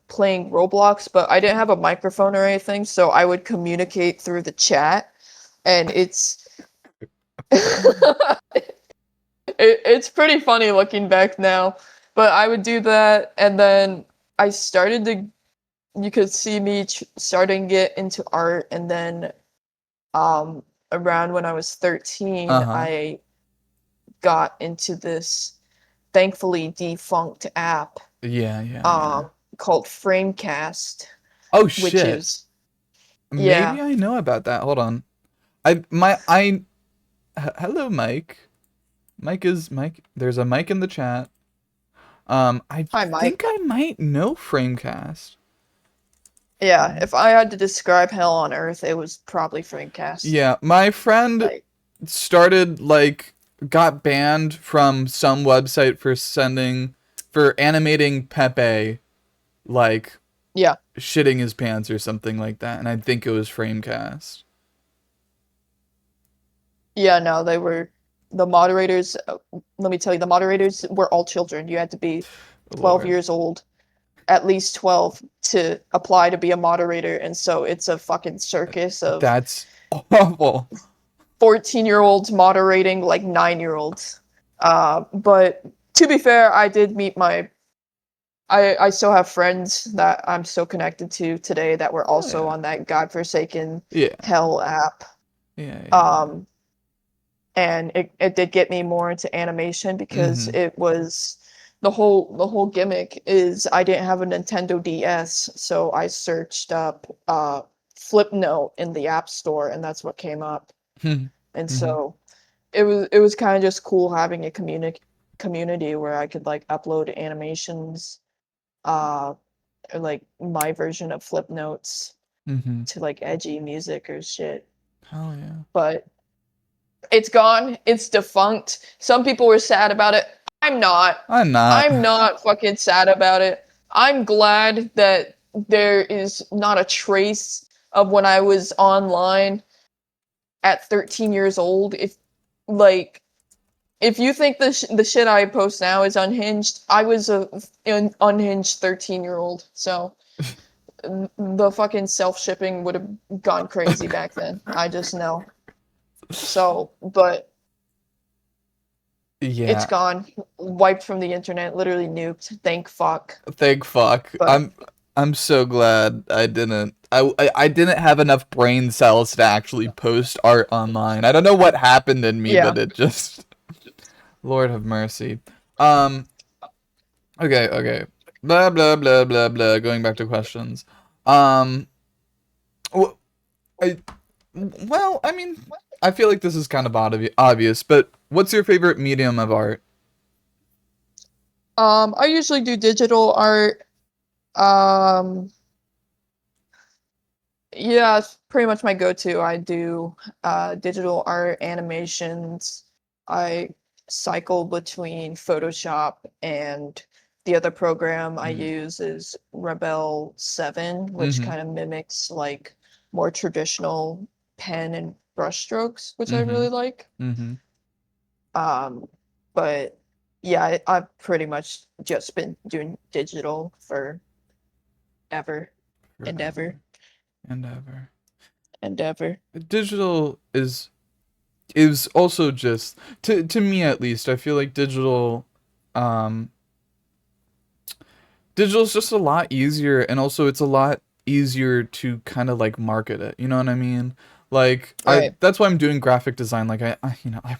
playing Roblox, but I didn't have a microphone or anything, so I would communicate through the chat. And it's pretty funny looking back now. But I would do that, and then I started to you could see me starting to get into art, and then um around when I was 13, Uh-huh. I got into this thankfully defunct app Yeah, yeah, yeah. um called Framecast, Oh which shit. is, Maybe yeah. I know about that. Hold on. Hello Mike. Mike. There's a Mike in the chat. I Hi, think Mike. I might know Framecast. Yeah, if I had to describe hell on earth, it was probably Framecast. Yeah, my friend Like, started like got banned from some website for animating Pepe like Yeah. shitting his pants or something like that, and I think it was Framecast. Yeah, no, they were the moderators. Let me tell you, the moderators were all children. You had to be 12 Lord, years old, at least 12, to apply to be a moderator. And so it's a fucking circus of that's awful. 14-year-olds moderating like 9-year-olds. But to be fair, I did meet my. I still have friends that I'm still connected to today that were Oh also yeah, on that godforsaken yeah, hell app. yeah, yeah. Um, and it did get me more into animation because Mm-hmm. it was the whole gimmick is I didn't have a Nintendo DS, so I searched up Flipnote in the App Store, and that's what came up. And Mm-hmm. so it was kind of just cool having a community where I could like upload animations, uh, or like my version of Flipnotes Mm-hmm. to like edgy music or shit. Hell yeah. But it's gone. It's defunct. Some people were sad about it. I'm not. I'm not. I'm not fucking sad about it. I'm glad that there is not a trace of when I was online at 13 years old. Like if you think the shit I post now is unhinged, I was an unhinged 13-year-old. So the fucking self-shipping would have gone crazy back then. I just know. So, but it's Yeah. gone, wiped from the internet, literally nuked. Thank fuck. Thank fuck. But I'm so glad I didn't. I didn't have enough brain cells to actually post art online. I don't know what happened in me, yeah. but it just Lord have mercy. Um. Okay. Okay. Blah blah blah blah blah. Going back to questions. Um. w- I, well, I mean, I feel like this is kind of obvious, but what's your favorite medium of art? I usually do digital art. Um, yeah, it's pretty much my go-to. I do digital art, animations. I cycle between Photoshop and the other program I Mm. use is Rebel 7, which Mm-hmm. kind of mimics like more traditional pen and brush strokes, which I Mm-hmm. really like. Mm-hmm. Um, but yeah, I've pretty much just been doing digital for ever and ever Forever and ever. and ever. Digital is also just to me at least. I feel like um digital is just a lot easier, and also it's a lot easier to kind of like market it. You know what I mean? Like I Right. that's why I'm doing graphic design. Like I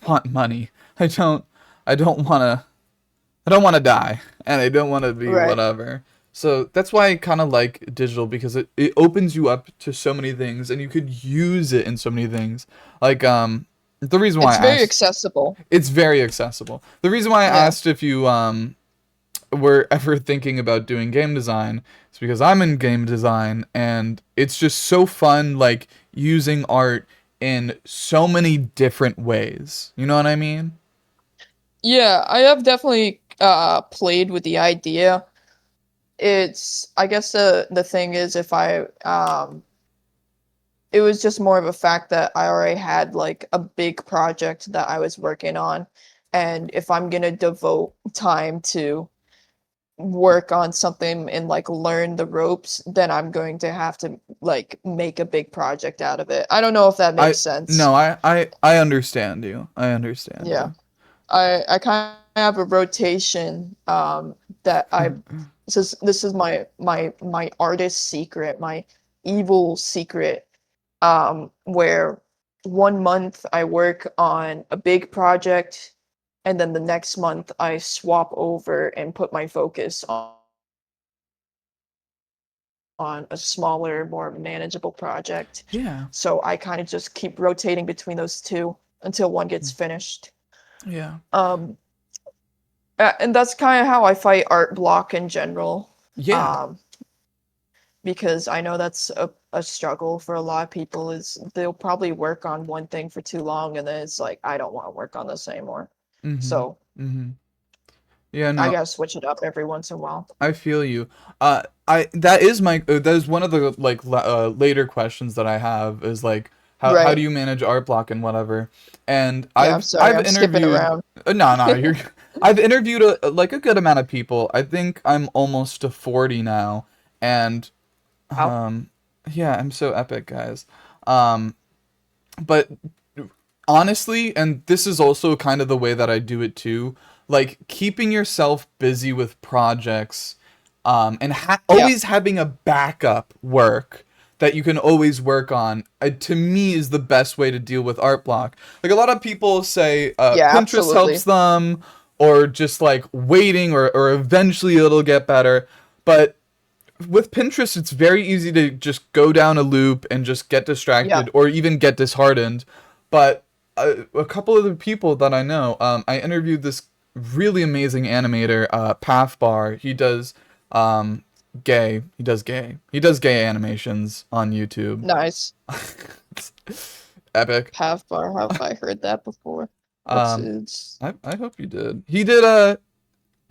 want money. I don't want to I don't want to die, and I don't want to be Right. whatever. So that's why I kind of like digital, because it opens you up to so many things, and you could use it in so many things. Like the reason why It's I very asked, accessible. it's very accessible. The reason why I Yeah. asked if you were ever thinking about doing game design is because I'm in game design, and it's just so fun, like using art in so many different ways. You know what I mean? Yeah, I have definitely played with the idea. It's I guess the thing is if I it was just more of a fact that I already had like a big project that I was working on, and if I'm gonna devote time to work on something and like learn the ropes, then I'm going to have to like make a big project out of it. I don't know if that I makes sense. no, I understand you. I understand Yeah. you. I kind of have a rotation that I this is my artist secret, my evil secret where 1 month I work on a big project and then the next month I swap over and put my focus on a smaller, more manageable project. Yeah. So I kind of just keep rotating between those two until one gets finished. Yeah. Um, and that's kind of how I fight art block in general. Yeah. Um, because I know that's a struggle for a lot of people is they'll probably work on one thing for too long and then it's like I don't want to work on this anymore. Mm-hmm. So Mm-hmm. Yeah, I no, gotta switch it up every once in a while. I feel you. I that is my that is one of the like later questions that I have is like how do Right. you manage art block and whatever. And Yeah, I'm sorry. I've I'm skipping interviewed around. no, you're I've interviewed like a good amount of people. I think I'm almost to 40 now, and Wow. um yeah, I'm so epic, guys. Um but honestly, and this is also kind of the way that I do it too, like keeping yourself busy with projects, and Yeah. always having a backup work that you can always work on, to me is the best way to deal with art block. Like a lot of people say Yeah, Pinterest helps absolutely. them, or just like waiting, or eventually it'll get better. But with Pinterest, it's very easy to just go down a loop and just get Yeah. distracted or even get disheartened. But a couple of the people that I know, I interviewed this really amazing animator, Pathbar. He does gay. He does gay. He does gay animations on YouTube. Nice. It's epic. Have bar. Have I heard that before? What's Um, it's I hope you did. He did.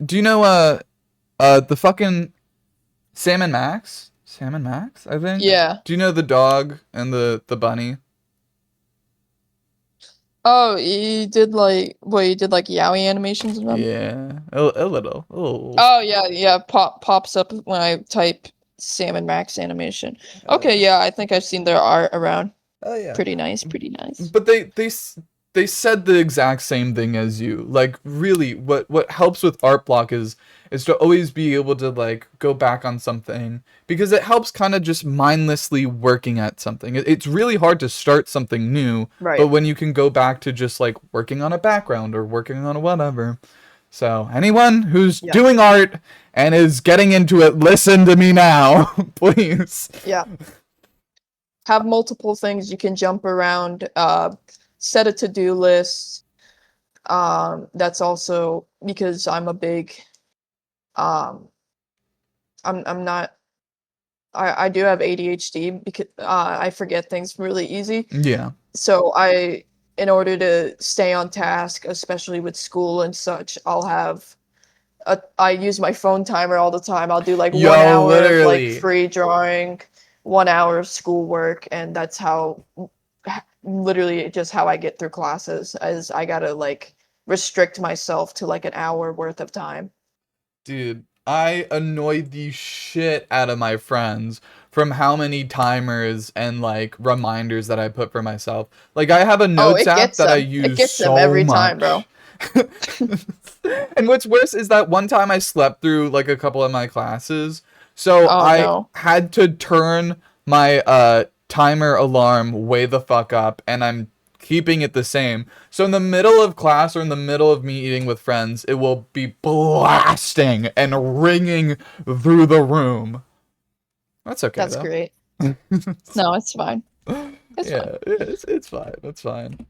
Do you know the fucking Sam and Max? Sam and Max, I think. yeah. Do you know the dog and the bunny? Oh, you did like you did like yaoi animations of them? Yeah, a little. Oh yeah, yeah. Pops up when I type Sam and Max animation. Oh Okay, yeah. yeah, I think I've seen their art around. Oh yeah. Pretty nice, pretty nice. But they said the exact same thing as you. Like really, what helps with art block is to always be able to like go back on something, because it helps kind of just mindlessly working at something. It's really hard to start something new, but Right. when you can go back to just like working on a background or working on a whatever. So anyone who's Yeah. doing art and is getting into it, listen to me now, please. Yeah. Have multiple things you can jump around, set a to-do list. That's also because I'm a big um I'm not I do have ADHD because I forget things really easy. Yeah. So in order to stay on task, especially with school and such, I use my phone timer all the time. I'll do like one Yo, hour of like literally. free drawing, 1 hour of schoolwork, and that's how literally just how I get through classes. As I gotta like restrict myself to like an hour worth of time. Dude, I annoyed the shit out of my friends from how many timers and like reminders that I put for myself. Like I have a Oh, notes it app gets that I them. It use gets them so every time, bro. much. And what's worse is that one time I slept through like a couple of my classes. So Oh I no. had to turn my timer alarm way the fuck up, and I'm keeping it the same. So in the middle of class or in the middle of me eating with friends, it will be blasting and ringing through the room. That's okay That's though. great. No, it's fine. It's fine. Yeah, it's fine. It's fine.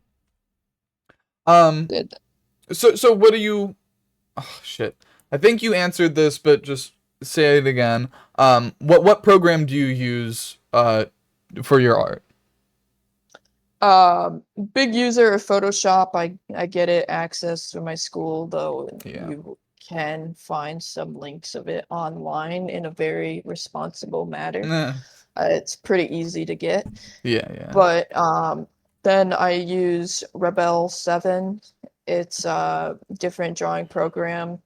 Um It, so what do you oh shit. I think you answered this, but just say it again. What program do you use for your art? big user of Photoshop. I get it access through my school, though Yeah. you can find some links of it online in a very responsible manner. Nah. It's pretty easy to get. Yeah, yeah. But then I use Rebel 7. It's a different drawing program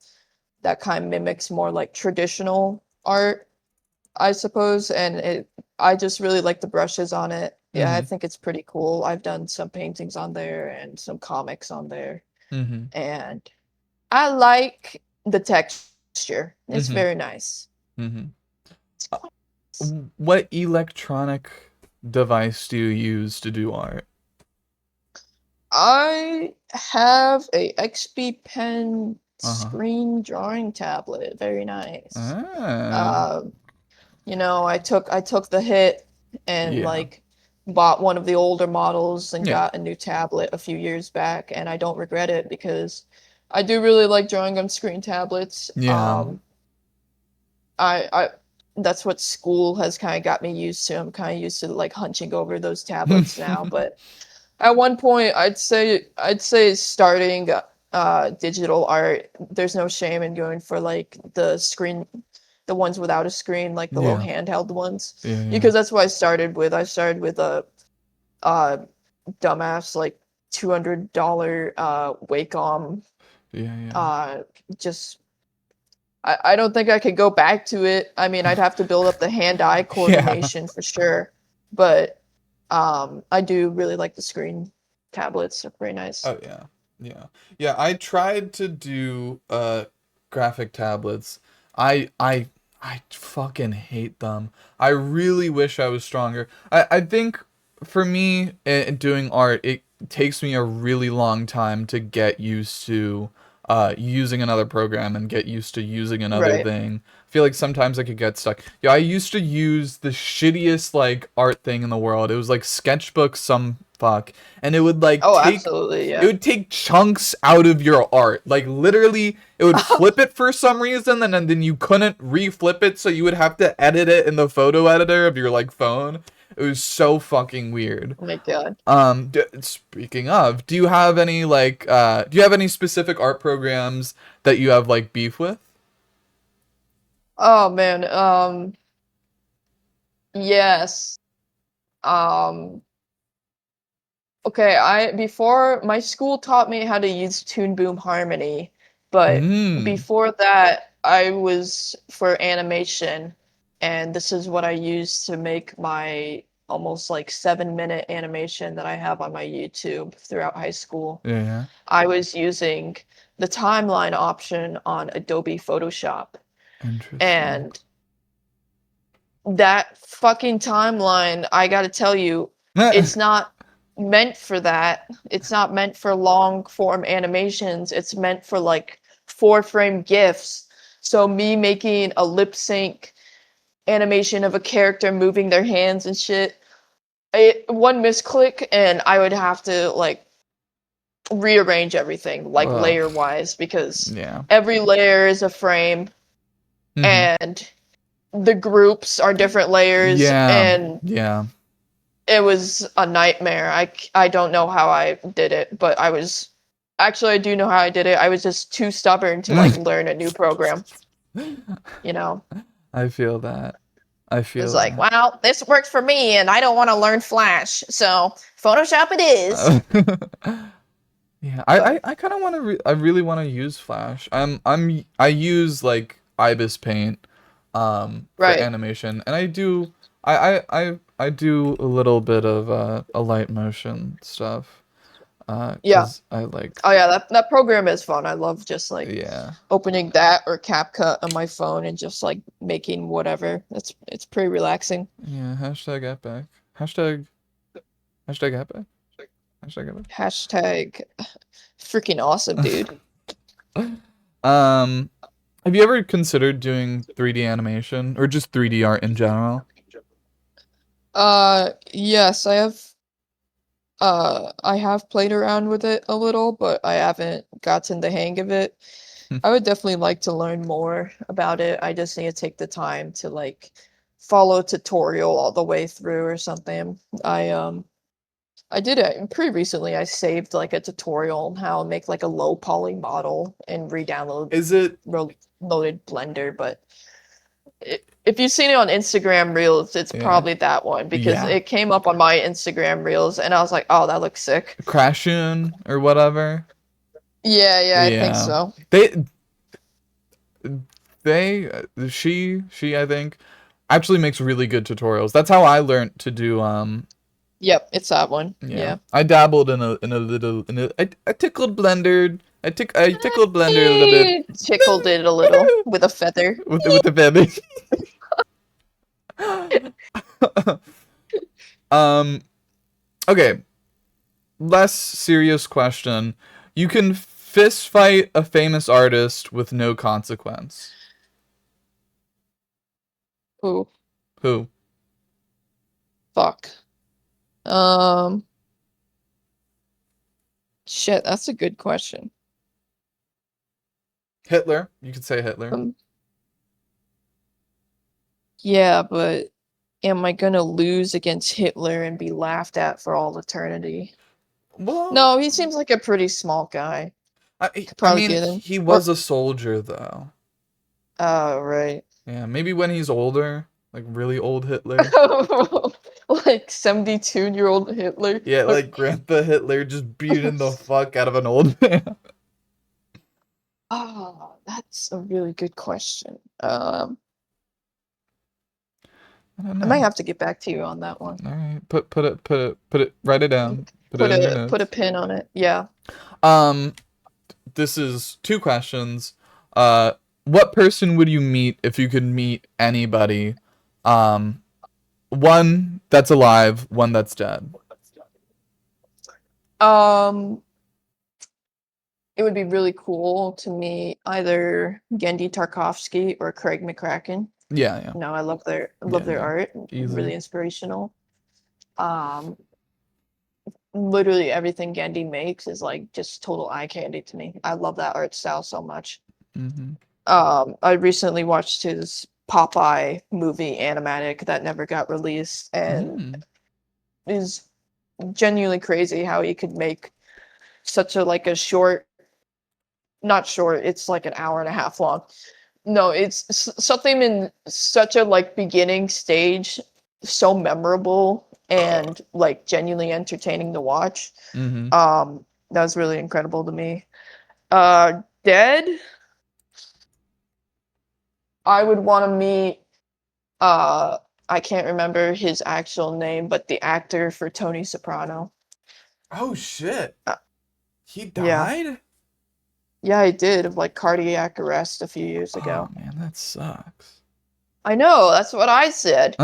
that kind of mimics more like traditional art, I suppose, and I just really like the brushes on it. Yeah, I Mhm. think it's pretty cool. I've done some paintings on there and some comics on there, Mhm. and I like the texture. It's Mhm. very nice. Mhm. It's quite nice. What electronic device do you use to do art? I have a XP Pen Uh-huh. screen drawing tablet. Very nice. Ah. Um, I took the hit and Yeah. like bought one of the older models and Yeah. got a new tablet a few years back, and I don't regret it because I do really like drawing on screen tablets. Yeah. I that's what school has kind of got me used to. I'm kind of used to like hunching over those tablets now, but at one point I'd say starting digital art, there's no shame in going for like the ones without a screen, like the little Yeah, handheld ones, yeah, yeah, because that's what I started with. I started with a uh dumbass like $200 Wacom, yeah, yeah. uh just I don't think I could go back to it. I mean, I'd have to build up the hand-eye Yeah. coordination for sure, but I do really like the screen tablets. They're pretty nice. Oh yeah. Yeah. Yeah, I tried to do graphic tablets. I I fucking hate them. I really wish I was stronger. I think for me doing art, it takes me a really long time to get used to using another program and get used to using another Right. thing. I feel like sometimes I could get stuck. Yeah, I used to use the shittiest like art thing in the world. It was like sketchbook some fuck, and it would like Oh, take absolutely, it yeah. would take chunks out of your art. Like literally, it would flip it for some reason, and then you couldn't reflip it, so you would have to edit it in the photo editor of your like phone. It was so fucking weird. Oh my God. Speaking of, do you have any like do you have any specific art programs that you have like beef with? Oh man. Yes. Um, okay, I before my school taught me how to use Toon Boom Harmony, but Mm. before that I was for animation, and this is what I used to make my almost like 7-minute animation that I have on my YouTube throughout high school. Yeah, yeah. I was using the timeline option on Adobe Photoshop, Interesting. and that fucking timeline, I gotta tell you, it's not meant for that. It's not meant for long form animations. It's meant for like 4-frame GIFs. So me making a lip sync animation of a character moving their hands and shit, one misclick and I would have to like rearrange everything like Ugh. layer wise because Yeah. every layer is a frame Mm-hmm. and the groups are different layers Yeah. and Yeah. it was a nightmare. I don't know how I did it, but I was actually I do know how I did it. I was just too stubborn to like learn a new program, you know. I feel that. I It's feel like, that. well, this works for me and I don't want to learn Flash. So, Photoshop it is. Uh, yeah, I But kind of want to. I really want to use Flash. I use like Ibis Paint, for right. animation, and I do a little bit of a light motion stuff, Yeah. 'cause I like, Oh yeah, that program is fun. I love just like yeah, opening that or CapCut on my phone and just like making whatever. It's pretty relaxing. yeah. Hashtag epic. Hashtag epic. Hashtag Hashtag freaking awesome, dude. epic. Um, have you ever considered doing 3D animation or just 3D art in general? Yes, I have played around with it a little, but I haven't gotten the hang of it. I would definitely like to learn more about it. I just need to take the time to like follow a tutorial all the way through or something. I did it pretty recently. I saved like a tutorial on how to make like a low poly model and Is it? loaded Blender, but if you've seen it on Instagram Reels, it's Yeah. probably that one because Yeah. it came up on my Instagram Reels and I was like, "Oh, that looks sick." Crashoon or whatever. Yeah, yeah, I think Yeah. so. They she I think actually makes really good tutorials. That's how I learned to do Yep, it's that one. yeah. Yeah. I dabbled in a little I tickled Blender. I tickled Blender a little bit Tickled it a little with a feather. with the baby. um okay, less serious question. You can fist fight a famous artist with no consequence. Ooh, Who? fuck. Um, shit, that's a good question. Hitler. You could say Hitler. Um, Yeah, but am I gonna lose against Hitler and be laughed at for all eternity? Well, No, he seems like a pretty small guy. Could I probably mean, get him. he Or was a soldier though. oh, right. Yeah, maybe when he's older, like really old Hitler. Like 72-year-old Hitler. Yeah, Or, like Grandpa Hitler just beating the fuck out of an old man. oh, that's a really good question. I don't I might know. have to get back to you on that one. All right, write it down. Put it in your Put a notes. pin on it. Yeah. Um, this is two questions. What person would you meet if you could meet anybody? Um, one that's alive, one that's dead. Um, it would be really cool to meet either Gendy Tarkovsky or Craig McCracken. Yeah, yeah, No, I love yeah, their yeah. art. Easy. Really inspirational. Um, Literally everything Gendy makes is like just total eye candy to me. I love that art style so much. Mm-hmm. I recently watched his Popeye movie animatic that never got released, and Mm. is genuinely crazy how he could make such a like a short, not short, it's like an hour and a half long. No, it's something in such a like beginning stage, so memorable and like genuinely entertaining to watch. Mm-hmm. That was really incredible to me. Dead, I would want to meet uh I can't remember his actual name, but the actor for Tony Soprano. Oh shit. Uh, He yeah. died? Yeah, I did of like cardiac arrest a few years Oh ago. man, that sucks. I know, that's what I said.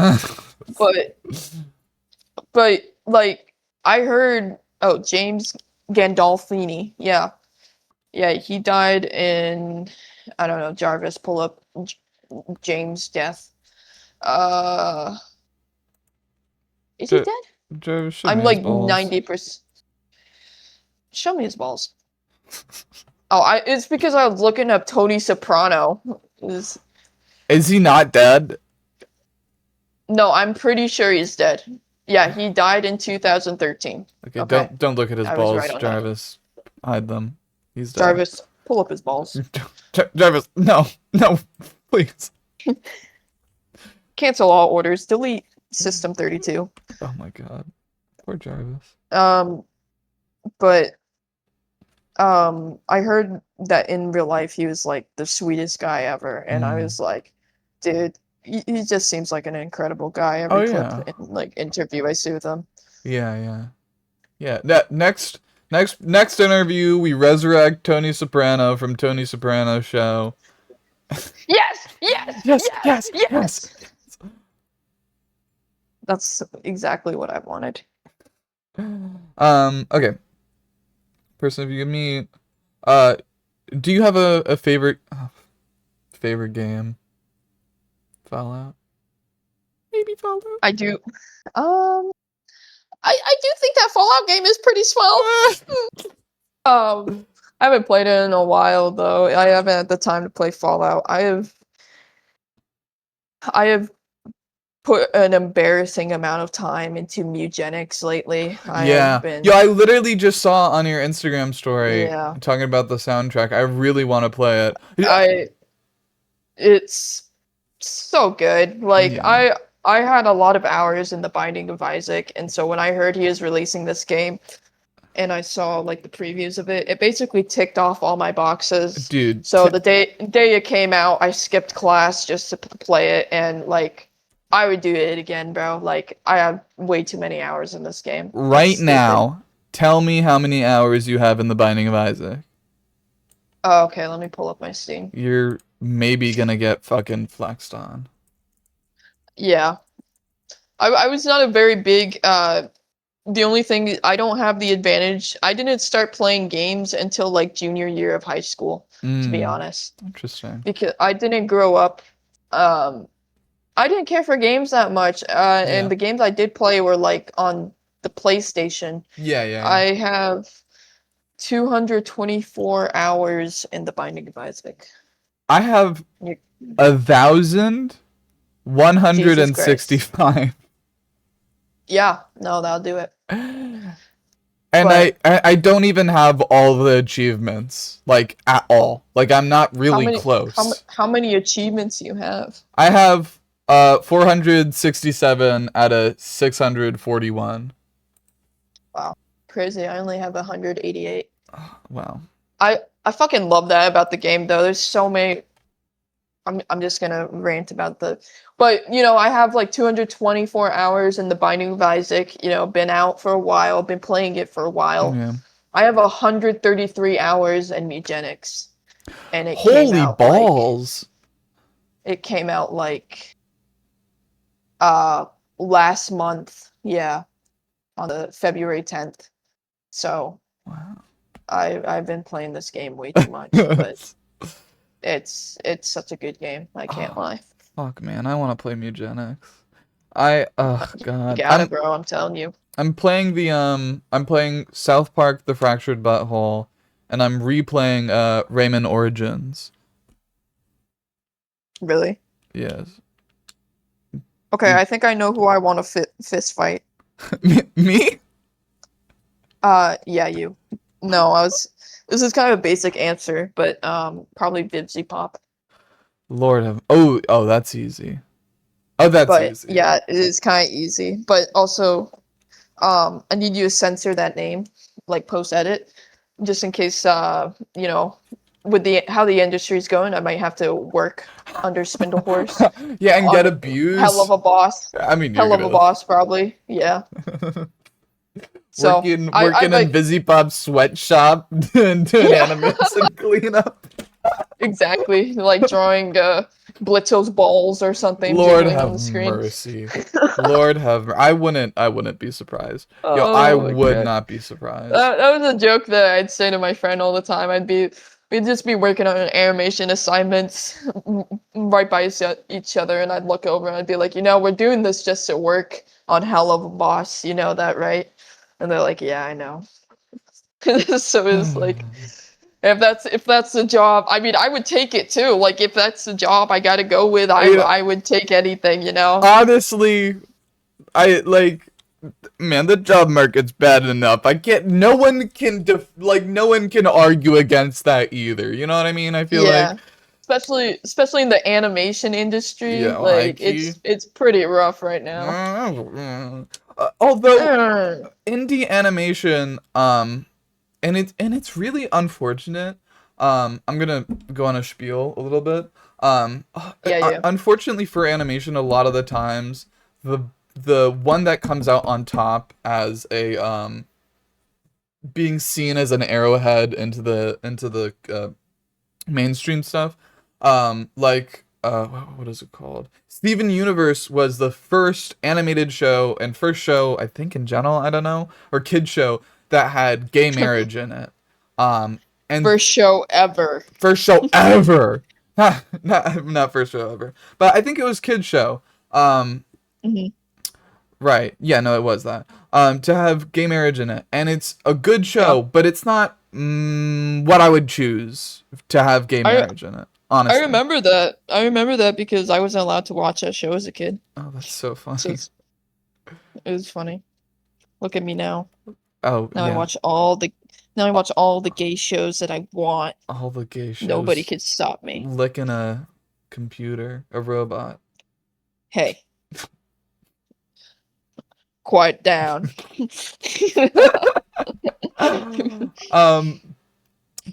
But like I heard James Gandolfini. Yeah. Yeah, he died in I don't know, Jarvis, pull up James death. Uh is he J- dead? Jarvis, show I'm me his like balls. 90%. Show me his balls. Oh, I it's because I was looking up Tony Soprano. Is Is he not dead? No, I'm pretty sure he's dead. Yeah, he died in 2013. Okay, Okay, don't look at his I was right balls, on that. Jarvis. Hide them. He's dead. Jarvis, pull up his balls. Jarvis, no, no, please. Cancel all orders. Delete System 32. Oh my god, poor Jarvis. Um, but I heard that in real life he was like the sweetest guy ever, and I Mm. was like, dude, he just seems like an incredible guy. Oh Every clip yeah, and like interview I see with him. yeah, yeah, yeah. Next interview, we resurrect Tony Soprano from Tony Soprano show. Yes, yes, Yes, yes, yes, yes. yes. That's exactly what I wanted. Okay. Person, if you give me, uh, do you have a favorite game? Fallout? Maybe Fallout? I do. I do think that Fallout game is pretty swell. I haven't played it in a while though. I haven't had the time to play Fallout. I have put an embarrassing amount of time into Mugenics lately. I have Yeah. Yo, been, I literally just saw on your Instagram story yeah. talking about the soundtrack. I really want to play it. Yeah. I It's so good. Like Yeah. I had a lot of hours in the Binding of Isaac, and so when I heard he was releasing this game and I saw like the previews of it, it basically ticked off all my boxes. Dude, So the day it came out, I skipped class just to play it, and like I would do it again, bro. Like I have way too many hours in this game. It's right stupid. now, tell me how many hours you have in The Binding of Isaac. Oh, okay, let me pull up my Steam. You're maybe gonna get fucking flexed on. Yeah. I was not a very big the only thing I don't have the advantage. I didn't start playing games until like junior year of high school, to be Hmm. honest, Interesting. because I didn't grow up. Um, I didn't care for games that much, Yeah. and the games I did play were like on the PlayStation. Yeah, yeah, yeah. I have 224 hours in the Binding of Isaac. I have You- 1,000 Jesus Christ. 165. Yeah, no, that'll do it. And I, But I I don't even have all the achievements, like, at all. Like, I'm not how really many close. how many achievements you have? I have 467 out of 641. Wow, crazy. I only have 188. Wow. I fucking love that about the game though. There's so many. I'm just gonna rant about the, but I have like 224 hours in the Binding of Isaac. Been out for a while, been playing it for a while. Yeah. I have 133 hours in Eugenics, and it came Holy out like balls. it came out like uh last month. Yeah, on the February 10th. So Wow. I've been playing this game way too much, but it's such a good game. I can't Oh, lie. fuck, man. I want to play Mugenics. Oh You god. got it, bro. I'm telling you. I'm playing South Park: The Fractured Butthole, and I'm replaying Rayman Origins. Really? Yes. Okay, I think I know who I want to fist fight. Me? Yeah, you. No, I was. This is kind of a basic answer, but probably Bibsy Pop. Lord have. Oh, that's easy. Oh, that's But easy. yeah, it is kind of easy. But also, I need you to censor that name, like post edit, just in case. With the how the industry's going, I might have to work under Spindlehorse Yeah, and get on Hell of abused. a Boss. I mean, you're Hell of a gonna Boss, probably. Yeah. So I working in like Busy Pop's sweatshop and doing yeah. animation cleanup. Exactly, like drawing Blitzo's balls or something Lord jiggling on have the screen. mercy. Lord have I wouldn't be surprised. Yo, I Oh my would god. not be surprised. That was a joke that I'd say to my friend all the time. We'd just be working on animation assignments right by each other, and I'd look over and I'd be like, we're doing this just to work on Hell of a Boss. You know that, right? And they're like, yeah, I know. So it's like, if that's the job, I mean, I would take it too. Like if that's the job I got to go with, I You know, I would take anything. honestly, I like man, the job market's bad enough. I can't. No one can argue against that either. You know what I mean? I feel like, Yeah. Especially in the animation industry, high like key. it's pretty rough right now. Although Mm. indie animation, and it's really unfortunate. I'm gonna go on a spiel a little bit. Yeah, yeah. Unfortunately for animation, a lot of the times the the one that comes out on top as a being seen as an arrowhead into the mainstream stuff, like what is it called? Steven Universe was the first animated show and first show I think in general, I don't know, or kid show that had gay marriage in it. And First show ever. first show ever. Not first show ever, but I think it was kids show. Um, Hmm. right? Yeah, no, it was that. To have gay marriage in it, and it's a good Yeah. show, but it's not what I would choose to have gay I marriage in it. I Honestly. remember that. I remember that because I wasn't allowed to watch that show as a kid. Oh, that's so So funny. it was funny. Look at me now. Oh Now I yeah, watch all the now I watch all the gay shows that I want. all the gay Nobody shows could stop me. licking a computer, a robot. Hey, quiet down. um,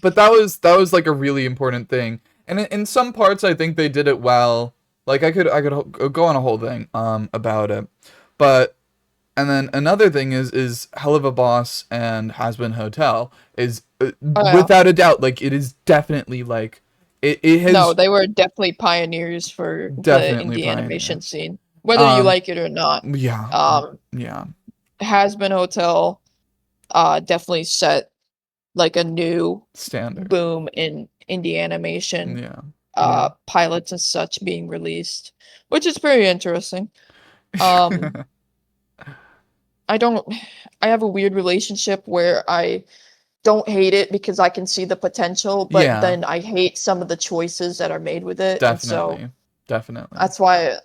but that was like a really important thing, and in some parts I think they did it well. Like I could go on a whole thing about it, but and then another thing is Hell of a Boss and Has Been Hotel is Oh yeah. without a doubt, like, it is definitely like it No, has they were definitely pioneers for the definitely indie animation pioneered. scene, whether you Um, like it or not. yeah, Um, yeah, Has Been Hotel, definitely set like a new standard. boom in indie animation, Yeah, yeah. pilots and such being released, which is very interesting. Um, I don't, I have a weird relationship where I don't hate it because I can see the potential, but Yeah, then I hate some of the choices that are made with it, and so definitely. Definitely. That's why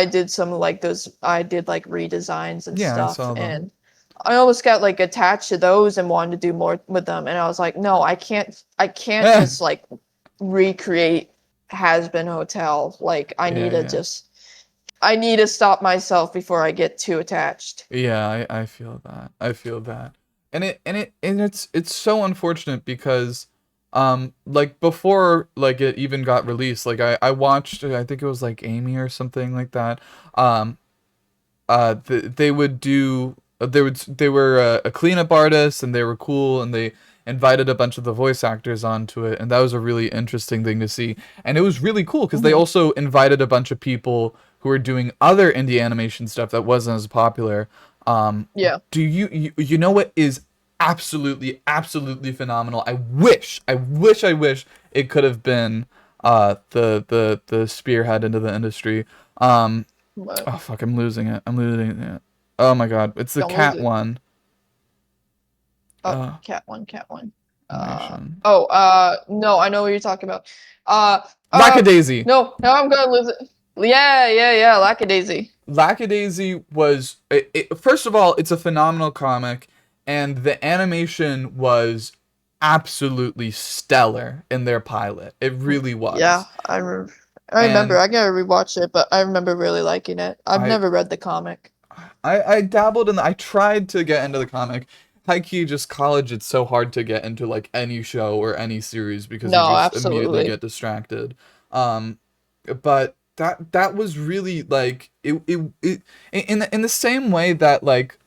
I did some like those I did like redesigns and Yeah, I stuff, saw them. and I almost got like attached to those and wanted to do more with them, and I was like, no, I can't Yeah, just like recreate Has Been Hotel. Like yeah. I need to stop myself before I get too attached. Yeah, I feel that. I feel that. And it's so unfortunate because like before like it even got released, like I watched I think it was like Amy or something like that. Um they would do they were a cleanup artist and they were cool and they invited a bunch of the voice actors onto it, and that was a really interesting thing to see. And it was really cool because they Hmm. also invited a bunch of people who were doing other indie animation stuff that wasn't as popular. um Yeah. do you know what is absolutely phenomenal? I wish it could have been the spearhead into the industry. um But Oh fuck, I'm losing it. I'm losing it. Oh my god, it's the don't lose cat it. one. Oh, Uh, cat one, cat one. animation. No, I know what you're talking about. Uh, uh, Lackadaisy. no, now I'm gonna lose it. Yeah, Lackadaisy. Lackadaisy was first of all, it's a phenomenal comic, and the animation was absolutely stellar in their pilot. It really Yeah, was. I remember. And I gotta rewatch it, but I remember really liking it. I've I never read the comic. I dabbled in I tried to get into the comic. High key, just college, it's so hard to get into like any show or any series because you No, just immediately absolutely. get distracted. Um, but that was really like it in the same way that like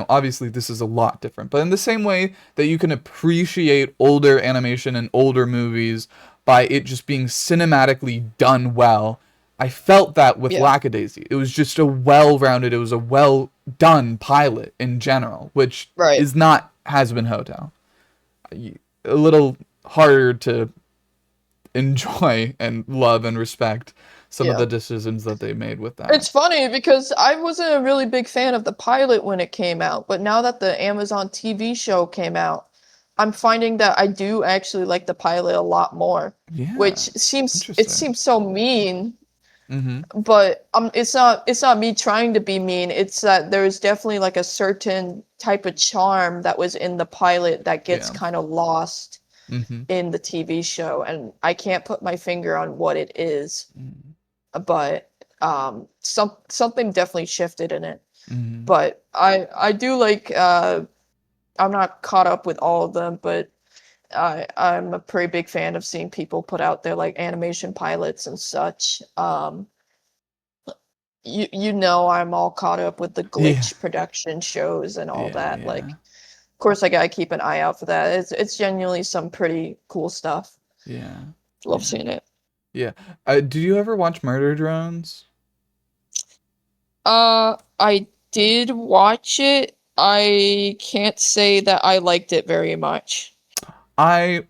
obviously this is a lot different, but in the same way that you can appreciate older animation and older movies by it just being cinematically done well. I felt that with Yeah, Lackadaisy. It was just a well-rounded, it was a well-done pilot in general, which right. is not Has Been Hotel. A little harder to enjoy and love and respect some of Yeah. the decisions that they made with that. It's funny because I wasn't a really big fan of the pilot when it came out, but now that the Amazon TV show came out, I'm finding that I do actually like the pilot a lot more, which Yeah, interesting. seems so mean, Mm-hmm. but it's not me trying to be mean. It's that there's definitely like a certain type of charm that was in the pilot that gets Yeah. kind of lost Mm-hmm. in the TV show, and I can't put my finger on what it is, Mm-hmm. but something definitely shifted in it. Mm-hmm. But I do like I'm not caught up with all of them, but I'm a pretty big fan of seeing people put out their like animation pilots and such. I'm all caught up with the Yeah. glitch production shows and all Yeah. that. Like, Yeah. of course, I gotta keep an eye out for that. It's genuinely some pretty cool stuff. Yeah. Love Yeah. seeing it. Yeah. Do you ever watch Murder Drones? I did watch it. I can't say that I liked it very much. I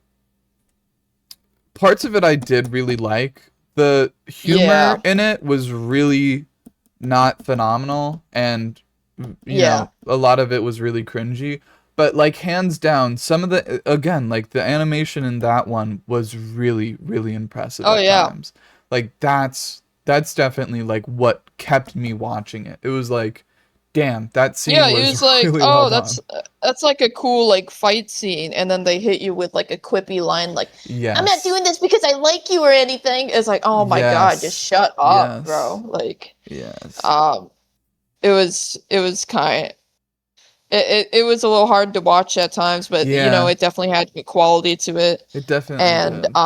Parts of it I did really like. The humor Yeah, in it was really not phenomenal, and yeah. a lot of it was really cringy. But like hands down, some of the again, like the animation in that one was really impressive Oh at yeah. times. Like that's definitely like what kept me watching it. It was like, damn, that scene Yeah, it was was like, really well oh, done. that's like a cool like fight scene, and then they hit you with like a quippy line like, "I'm not Yes. doing this because I like you or anything." It's like, oh my God, just Yes. shut up, bro. Yes. Like, Yes. um, it was kind it was a little hard to watch at times, but Yeah, it definitely had good quality to it. it definitely And did.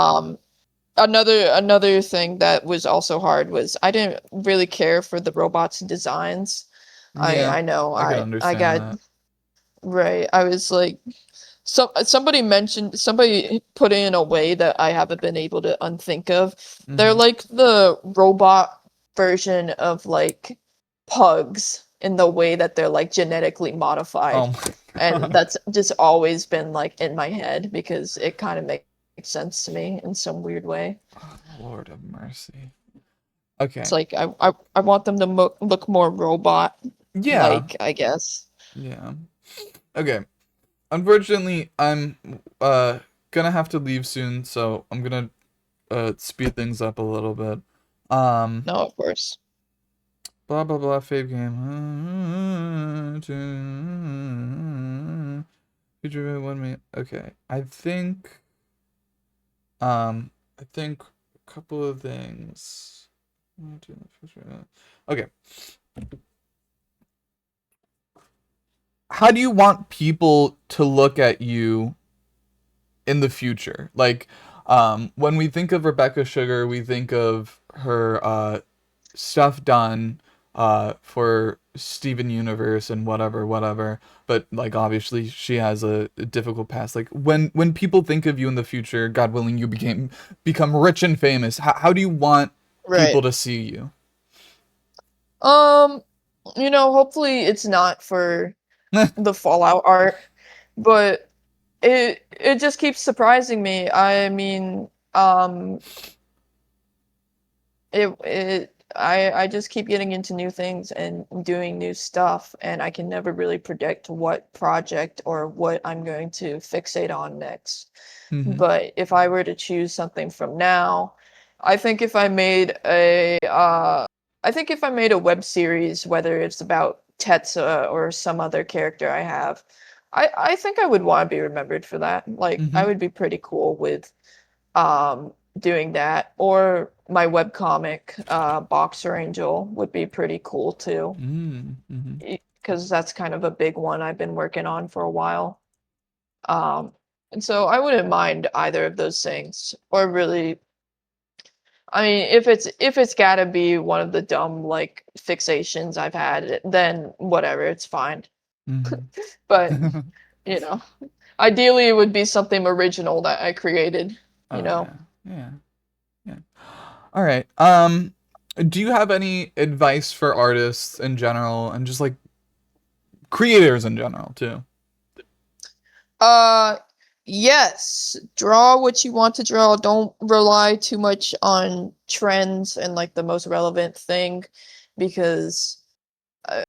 another thing that was also hard was I didn't really care for the robots' designs. Yeah, I know I can I understand got that. right. I was like, somebody put it in a way that I haven't been able to unthink of. They're Hmm. like the robot version of like pugs in the way that they're like genetically Oh modified. my And god. that's just always been like in my head because it kind of makes sense to me in some weird way. Oh, Lord of mercy. It's Okay. like I want them to look more robot Yeah. like, I guess. Yeah. Okay. Unfortunately, I'm gonna have to leave soon, so I'm gonna speed things up a little bit. Um, No, of course. blah blah blah. Fave game. Future one me. Okay, I think a couple of things. Okay, how do you want people to look at you in the future? Like, when we think of Rebecca Sugar, we think of her stuff done for Steven Universe and whatever, whatever. But like, obviously, she has a difficult past. Like, when people think of you in the future, God willing, you become rich and famous. How do you want people Right. to see you? Um, hopefully it's not for the Fallout art, but it just keeps surprising me. I mean, I just keep getting into new things and doing new stuff, and I can never really predict what project or what I'm going to fixate on next. Mm-hmm. But if I were to choose something from now, I think if I made a web series, whether it's about Tetsa or some other character I have, I think I would want to be remembered for that. Like I Mm-hmm. would be pretty cool with doing that. Or my webcomic, Boxer Angel, would be pretty cool too, Mm-hmm. because that's kind of a big one I've been working on for a while. Um, and so I wouldn't mind either of those things, or really, I mean, if it's gotta be one of the dumb like fixations I've had, then whatever, it's fine. But Mm-hmm. you know, ideally it would be something original that I created. You Oh know. yeah, yeah, yeah. All right. Do you have any advice for artists in general and just like creators in general too? Uh, yes. Draw what you want to draw. Don't rely too much on trends and like the most relevant thing, because uh,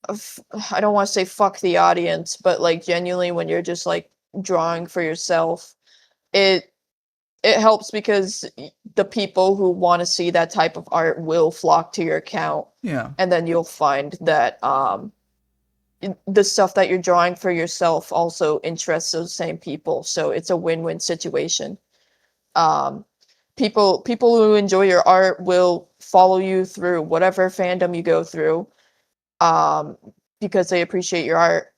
f- I don't want to say fuck the audience, but like genuinely, when you're just like drawing for yourself, it it helps because the people who want to see that type of art will flock to your account, Yeah. and then you'll find that the stuff that you're drawing for yourself also interests those same people, so it's a win-win situation. um people who enjoy your art will follow you through whatever fandom you go through, um because they appreciate your art.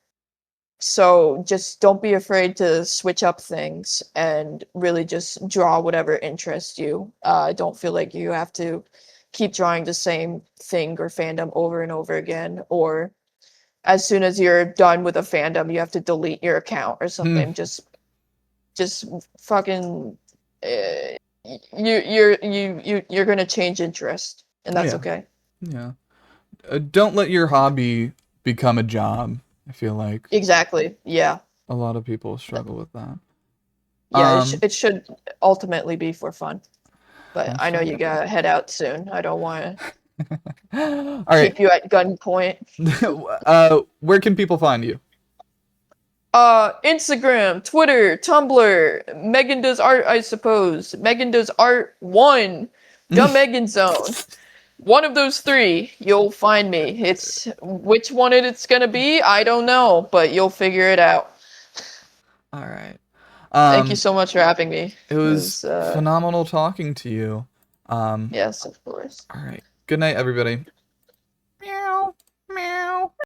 So just don't be afraid to switch up things and really just draw whatever interests you. Don't feel like you have to keep drawing the same thing or fandom over and over again, or as soon as you're done with a fandom, you have to delete your account or Hmm. something. Just fucking, uh, you're gonna change interest, and that's Yeah. okay. Yeah. Don't let your hobby become a job. I feel like Exactly. Yeah. a lot of people struggle with that. Yeah. Um. It should ultimately be for fun. But That's I know fair. you gotta head out soon. I don't want to All right. keep you at gunpoint. Where can people find you? Instagram, Twitter, Tumblr, Megan Does Art, I suppose. Megan Does Art 1, The Megan Zone. One of those three, you'll find me. It's which one it's gonna be, I don't know, but you'll figure it out. All right. Thank you Um. so much for having me. It It was was, phenomenal talking to you. Um. yes, of course. All right. Good night, everybody. Meow. Meow.